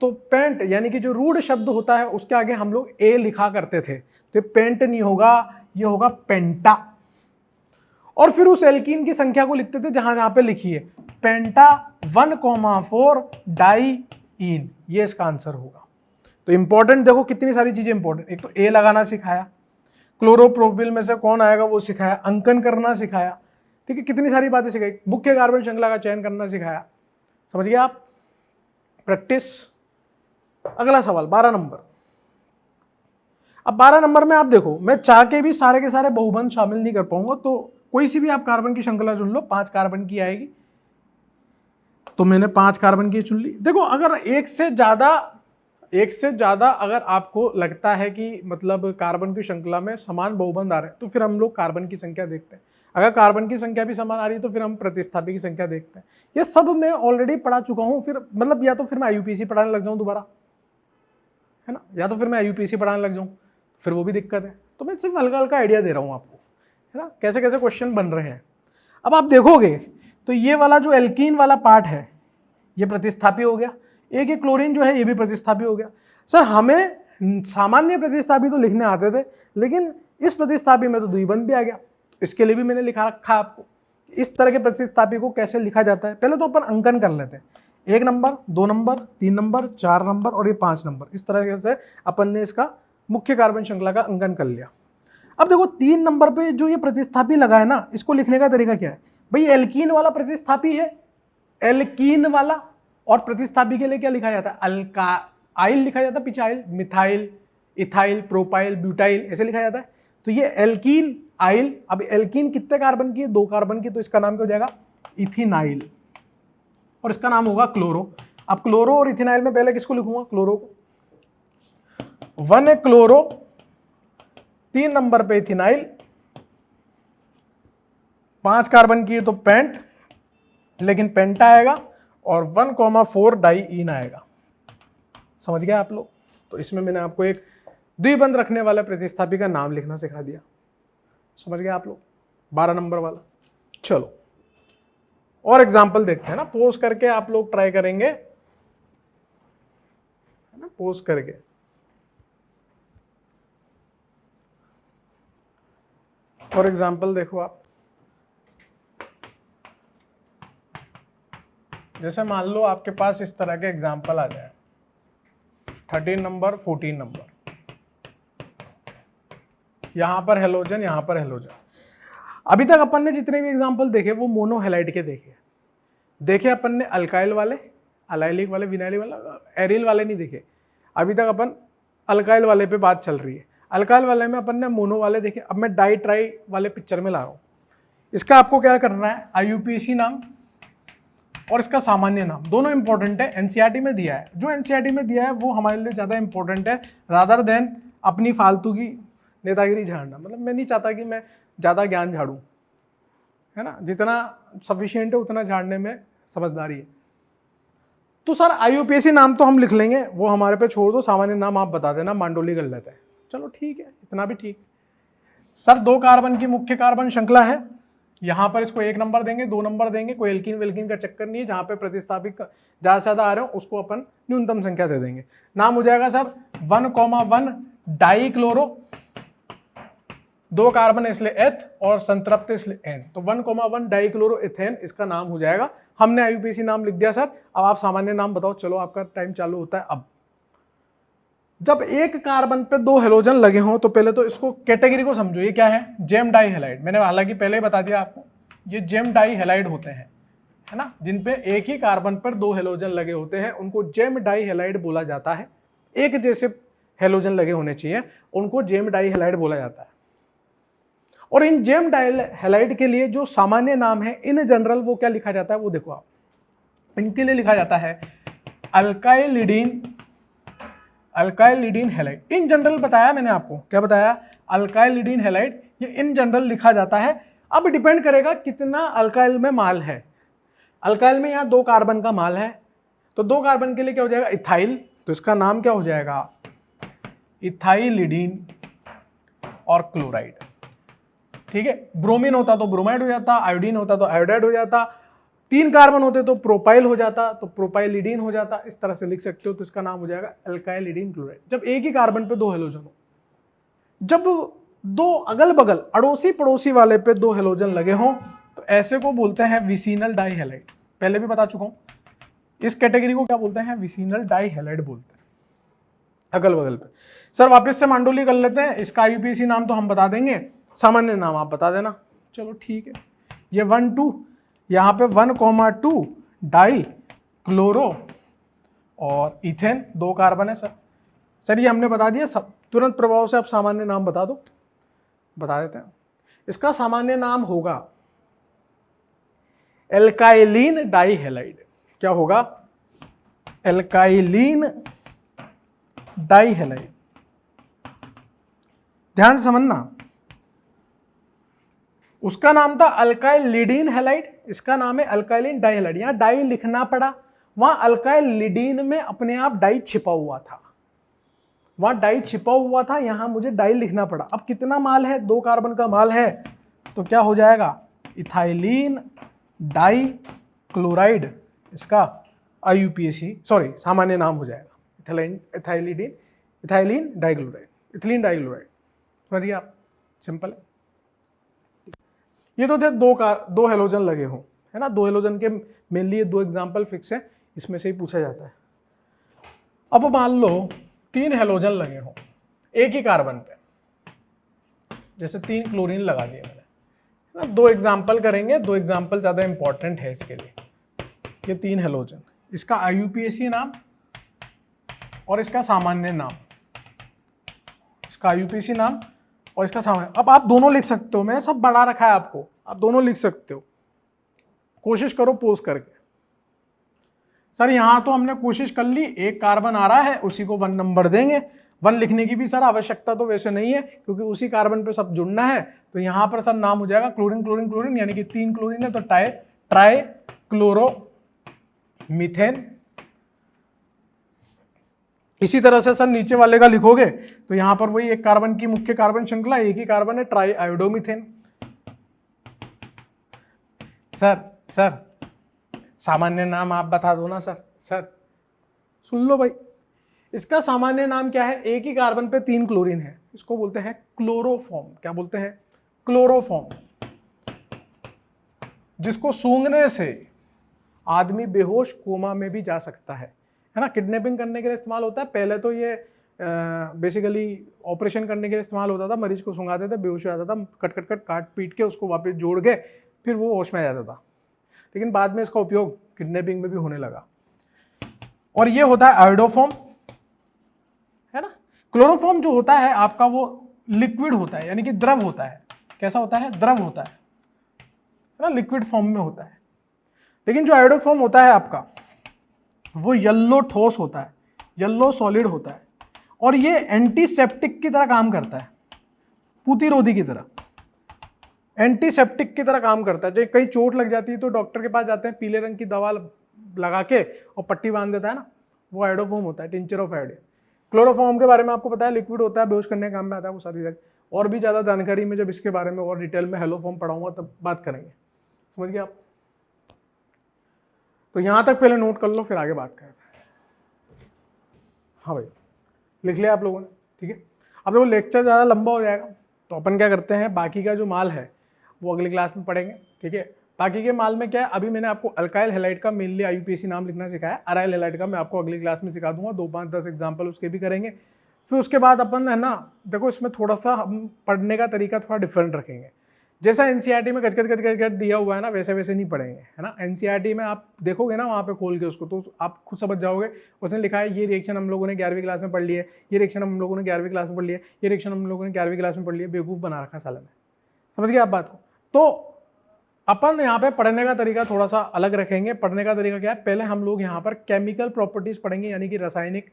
तो पेंट यानी कि जो रूढ़ शब्द होता है उसके आगे हम लोग ए लिखा करते थे। तो ये पेंट नहीं होगा, ये होगा पेंटा। और फिर उस एल्कीन की संख्या को लिखते थे जहां जहां पे लिखी है पेंटा 1,4 डाईईन, ये इसका आंसर होगा। तो इंपॉर्टेंट देखो कितनी सारी चीजें इंपॉर्टेंट। एक तो ए लगाना सिखाया, क्लोरोप्रोपिल में से कौन आएगा वो सिखाया, अंकन करना सिखाया, ठीक है, कितनी सारी बातें सिखाई, मुख्य कार्बन श्रृंखला का चयन करना सिखाया। समझ गए आप? प्रैक्टिस। अगला सवाल 12 नंबर। अब 12 नंबर में आप देखो, मैं चाह के भी सारे के सारे बहुबंध शामिल नहीं कर पाऊंगा, तो कोई सी भी आप कार्बन की श्रृंखला चुन लो, 5 कार्बन की आएगी। तो मैंने 5 कार्बन की चुन ली। देखो अगर एक से ज्यादा अगर आपको लगता है कि मतलब कार्बन की श्रृंखला में समान बहुबंध आ रहे हैं, तो फिर हम लोग कार्बन की संख्या देखते हैं। अगर कार्बन की संख्या भी समान आ रही है तो फिर हम प्रतिस्थापी की संख्या देखते हैं। ये सब मैं ऑलरेडी पढ़ा चुका हूं, फिर मतलब या तो फिर मैं आईयूपीएसी पढ़ाने लग जाऊं दोबारा, है ना, या तो फिर मैं आईयूपीएसी पढ़ाने लग जाऊं, फिर वो भी दिक्कत है। तो मैं सिर्फ हल्का हल्का आइडिया दे रहा हूं आपको, है ना, कैसे कैसे क्वेश्चन बन रहे हैं। अब आप देखोगे तो ये वाला जो एल्कीन वाला पार्ट है ये प्रतिस्थापी हो गया, एक ये क्लोरीन जो है ये भी प्रतिस्थापी हो गया। सर हमें सामान्य प्रतिस्थापी तो लिखने आते थे, लेकिन इस प्रतिस्थापी में तो द्विबंध भी आ गया। इसके लिए भी मैंने लिखा रखा है आपको, इस तरह के प्रतिस्थापी को कैसे लिखा जाता है। पहले तो अपन अंकन कर लेते हैं, 1 नंबर 2 नंबर 3 नंबर 4 नंबर और ये 5 नंबर, इस तरह से अपन ने इसका मुख्य कार्बन श्रृंखला का अंकन कर लिया। अब देखो 3 नंबर पे जो ये प्रतिस्थापी लगा है ना, इसको लिखने का तरीका क्या है भाई? एल्कीन वाला प्रतिस्थापी है, एल्कीन वाला, और प्रतिस्थापी के लिए क्या लिखा जाता है? अल्काइल लिखा जाता है, पीछे आइल, मिथाइल, इथाइल, प्रोपाइल, ब्यूटाइल, ऐसे लिखा जाता है। तो ये एल्कीन आइल। अब एल्कीन कितने कार्बन की है? 2 कार्बन की, तो इसका नाम क्या हो जाएगा? इथिनाइल, और इसका नाम होगा क्लोरो। अब क्लोरो और इथिनाइल में पहले किसको लिखूंगा? क्लोरो को। 1 क्लोरो 3 नंबर पे इथिनाइल, 5 कार्बन की है तो पेंट, लेकिन पेंटा आएगा, और 1,4 डाईईन आएगा। समझ गए आप लोग? तो इसमें मैंने आपको एक द्विबंध रखने वाला प्रतिस्थापी का नाम लिखना सिखा दिया। समझ गए आप लोग? 12 नंबर वाला। चलो और एग्जाम्पल देखते हैं ना, पोज करके आप लोग ट्राई करेंगे, है ना, पोज करके। और एग्जाम्पल देखो आप, जैसे मान लो आपके पास इस तरह के एग्जाम्पल आ जाए, 13 नंबर, 14 नंबर, यहां पर हेलोजन, यहां पर हेलोजन। अभी तक अपन ने जितने भी एग्जांपल देखे वो मोनो हैलाइड के देखे अपन ने अल्काइल वाले, अलाइलिक वाले, विनाइलिक वाले, एरिल वाले नहीं देखे। अभी तक अपन अल्काइल वाले पे बात चल रही है। अल्काइल वाले में अपन ने मोनो वाले देखे। अब मैं डाई ट्राई वाले पिक्चर में ला रहा हूं। इसका आपको क्या करना है, IUPAC नाम और इसका सामान्य नाम दोनों इंपॉर्टेंट है, एनसीईआरटी में दिया है। जो एनसीईआरटी में दिया है वो हमारे लिए ज्यादा इंपॉर्टेंट है रादर देन अपनी फालतू की नेतागिरी झाड़ना। मतलब मैं नहीं चाहता कि मैं ज्यादा ज्ञान झाड़ूं, है ना, जितना सफिशिएंट है उतना झाड़ने में समझदारी है। तो सर IUPAC नाम तो हम लिख लेंगे, वो हमारे पे छोड़ दो, सामान्य नाम आप बता देना, मांडोली कर लेते हैं। चलो ठीक है, इतना भी ठीक। सर 2 कार्बन की मुख्य कार्बन श्रृंखला है, यहां पर इसको 1 नंबर देंगे, 2 नंबर देंगे, कोई एल्कीन वेल्कीन का चक्कर नहीं है। जहां पे प्रतिस्थापित ज्यादा से ज्यादा आ रहे हो उसको अपन न्यूनतम संख्या दे देंगे। नाम हो जाएगा सर 1,1 डाइक्लोरो, 2 कार्बन इसलिए एथ और संतृप्त इसलिए एन, तो 1,1 डाइक्लोरो इथेन इसका नाम हो जाएगा। हमने IUPAC नाम लिख दिया सर। अब आप सामान्य नाम बताओ। चलो आपका टाइम चालू होता है। अब जब एक कार्बन पे 2 हेलोजन लगे हों तो पहले तो इसको कैटेगरी को समझो, ये क्या है, जेम डाई हैलाइड। मैंने हालांकि पहले ही बता दिया आपको, ये जेम डाई हैलाइड होते हैं, है ना, जिन पे एक ही कार्बन पर 2 हेलोजन लगे होते हैं उनको जेम डाई हैलाइड बोला जाता है। एक जैसे हेलोजन लगे होने चाहिए, उनको जेम डाई हैलाइड बोला जाता है। और इन जेम डाई हैलाइड के लिए जो सामान्य नाम है इन जनरल वो क्या लिखा जाता है, वो देखो आप, इनके लिए लिखा जाता है अल्काइलिडीन हैलाइड। इन जनरल बताया मैंने आपको, क्या बताया, अल्काइलिडीन हैलाइड, ये इन जनरल लिखा जाता है। अब डिपेंड करेगा कितना अल्काइल में माल है। अल्काइल में यहाँ 2 कार्बन का माल है, तो 2 कार्बन के लिए क्या हो जाएगा, इथाइल, तो इसका नाम क्या हो जाएगा, इथाइलिडीन और क्लोराइड। ठीक है, ब्रोमीन होता तो ब्रोमाइड हो जाता, आयोडीन होता तो आयोडाइड हो जाता, 3 कार्बन होते तो प्रोपाइल हो जाता, तो प्रोपाइलिडीन हो जाता। इस तरह से लिख सकते हो, तो इसका नाम हो जाएगा अल्काइलिडीन क्लोराइड। जब एक ही कार्बन पे 2 हेलोजन हो, जब 2 अगल बगल अड़ोसी पड़ोसी वाले पे 2 हेलोजन लगे हों तो ऐसे को बोलते हैं विसिनल डाई हैलाइड। पहले भी बता चुका हूं, इस कैटेगरी को क्या बोलते हैं, विसिनल डाई हैलाइड बोलते हैं, अगल बगल पे। सर वापस से मांडोली कर लेते हैं। इसका IUPAC नाम तो हम बता देंगे, सामान्य नाम आप बता देना। चलो ठीक है, ये 1,2, यहाँ पे 1,2 डाई क्लोरो और इथेन, 2 कार्बन है सर ये हमने बता दिया। सब तुरंत प्रभाव से आप सामान्य नाम बता दो, बता देते हैं। इसका सामान्य नाम होगा एल्काइलिन डाई हैलाइड। क्या होगा, एल्काइलिन डाई हैलाइड। ध्यान से समझना, उसका नाम था अल्काइलिडीन हैलाइड, इसका नाम है अल्काइलिन डाई हैलाइड। यहां डाई लिखना पड़ा, वहां अल्काइलिडीन में अपने आप डाई छिपा हुआ था, वहां डाई छिपा हुआ था, यहां मुझे डाई लिखना पड़ा। अब कितना माल है, 2 कार्बन का माल है, तो क्या हो जाएगा, इथाइलिन डाई क्लोराइड, इसका IUPAC सॉरी सामान्य नाम हो जाएगा इथाइलिन डाइक्लोराइड, इथिलीन डाइक्लोराइड। समझिए आप, सिंपल है। ये तो थे 2 हेलोजन लगे हों, है ना, 2 हेलोजन के मेनली 2 एग्जाम्पल फिक्स है, इसमें से ही पूछा जाता है। अब मान लो 3 हेलोजन लगे हों एक ही कार्बन पे, जैसे 3 क्लोरीन लगा दिए मैंने, 2 एग्जाम्पल करेंगे, 2 एग्जाम्पल ज्यादा इंपॉर्टेंट है इसके लिए। ये 3 हेलोजन, इसका IUPAC नाम और इसका सामान्य नाम, इसका IUPAC नाम और इसका सामान्य। अब आप दोनों लिख सकते हो, मैंने सब बढ़ा रखा है आपको, आप दोनों लिख सकते हो, कोशिश करो पोज करके। सर यहां तो हमने कोशिश कर ली, एक कार्बन आ रहा है उसी को 1 नंबर देंगे। 1 लिखने की भी सर आवश्यकता तो वैसे नहीं है, क्योंकि उसी कार्बन पे सब जुड़ना है। तो यहां पर सर नाम हो जाएगा क्लोरीन क्लोरीन क्लोरीन, यानी कि 3 क्लोरीन है तो ट्राई क्लोरो मीथेन। इसी तरह से सर नीचे वाले का लिखोगे तो यहां पर वही एक कार्बन की मुख्य कार्बन श्रृंखला, एक ही कार्बन है, ट्राई आयोडोमीथेन। सर सामान्य नाम आप बता दो ना सर सुन लो भाई, इसका सामान्य नाम क्या है, एक ही कार्बन पे 3 क्लोरीन है, इसको बोलते हैं क्लोरोफॉर्म। क्या बोलते हैं, क्लोरोफॉर्म, जिसको सूंघने से आदमी बेहोश कोमा में भी जा सकता है। है ना, किडनैपिंग करने के लिए इस्तेमाल होता है। पहले तो ये बेसिकली ऑपरेशन करने के लिए इस्तेमाल होता था, मरीज को सुंघाते थे, बेहोश हो जाता था, कट कट कट काट पीट के उसको वापस जोड़ के फिर वो होश में आ जाता था। लेकिन बाद में इसका उपयोग किडनैपिंग में भी होने लगा। और ये होता है आयोडोफॉर्म, है ना। क्लोरोफॉर्म जो होता है आपका वो लिक्विड होता है, यानी कि द्रव होता है। कैसा होता है? द्रव होता है ना, लिक्विड फॉर्म में होता है। लेकिन जो आयोडोफॉर्म होता है आपका वो येलो ठोस होता है, येलो सॉलिड होता है, और ये एंटीसेप्टिक की तरह काम करता है, प्रतिरोधी की तरह, एंटीसेप्टिक की तरह काम करता है। जब कहीं चोट लग जाती है तो डॉक्टर के पास जाते हैं, पीले रंग की दवा लगा के और पट्टी बांध देता है ना, वो आयोडोफॉर्म होता है, टिंचर ऑफ आयोडीन। क्लोरोफॉर्म के बारे में आपको पता है, लिक्विड होता है, बेहोश करने के काम में आता है वो सारी जगह। और भी ज्यादा जानकारी में जब इसके बारे में और डिटेल में हेलोफॉर्म पढ़ाऊंगा तब बात करेंगे, समझ गए आप। तो यहां तक पहले नोट कर लो, फिर आगे बात करें। हाँ भाई, लिख लिया आप लोगों ने, ठीक है। अब देखो लेक्चर ज़्यादा लंबा हो जाएगा, तो अपन क्या करते हैं, बाकी का जो माल है वो अगली क्लास में पढ़ेंगे, ठीक है। बाकी के माल में क्या है, अभी मैंने आपको अल्काइल हैलाइड का मेनली IUPAC नाम लिखना सिखाया, अराइल हैलाइड का मैं आपको अगली क्लास में सिखा दूंगा, 2, 5, 10 एग्जाम्पल उसके भी करेंगे। फिर उसके बाद अपन है ना, देखो इसमें थोड़ा सा हम पढ़ने का तरीका थोड़ा डिफरेंट रखेंगे। जैसा NCERT में गच गच गच गच दिया हुआ है ना, वैसे वैसे नहीं पढ़ेंगे, है ना। NCERT में आप देखोगे ना वहाँ पे खोल के उसको, तो आप खुद समझ जाओगे, उसने लिखा है ये रिएक्शन हम लोगों ने 11वीं क्लास में पढ़ ली है, ये रिएक्शन हम लोगों ने 11वीं क्लास में पढ़ ली है, ये रिएक्शन हम लोगों ने 11वीं क्लास में पढ़ ली है। बेवकूफ़ बना रखा साले ने, समझ गए आप बात को। तो अपन यहाँ पे पढ़ने का तरीका थोड़ा सा अलग रखेंगे। पढ़ने का तरीका क्या है, पहले हम लोग यहाँ पर केमिकल प्रॉपर्टीज पढ़ेंगे, यानी कि रासायनिक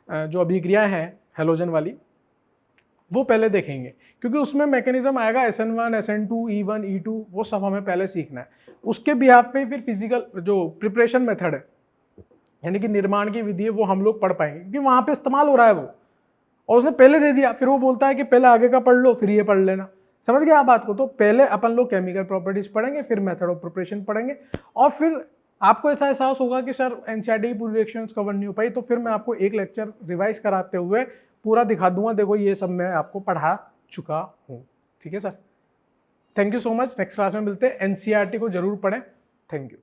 जो अभिक्रियाएं हैं हेलोजन वाली, वो पहले देखेंगे, क्योंकि उसमें मैकेनिज्म आएगा SN1, SN2, E1, E2, वो सब हमें पहले सीखना है। उसके बिहाफ पे फिर फिजिकल जो प्रिपरेशन मेथड है, यानी कि निर्माण की विधि है, वो हम लोग पढ़ पाएंगे, क्योंकि वहां पे इस्तेमाल हो रहा है वो, और उसने पहले दे दिया, फिर वो बोलता है कि पहले आगे का पढ़ लो फिर ये पढ़ लेना। समझ गए आप बात को। तो पहले अपन लोग केमिकल प्रॉपर्टीज पढ़ेंगे, फिर मेथड ऑफ प्रिपरेशन पढ़ेंगे, और फिर आपको ऐसा एहसास होगा कि सर NCERT की पूरी रिएक्शंस कवर नहीं हो पाई, तो फिर मैं आपको एक लेक्चर रिवाइज कराते हुए पूरा दिखा दूंगा, देखो ये सब मैं आपको पढ़ा चुका हूँ, ठीक है sir. Thank you so much, next class में मिलते हैं। NCERT को जरूर पढ़ें, थैंक यू।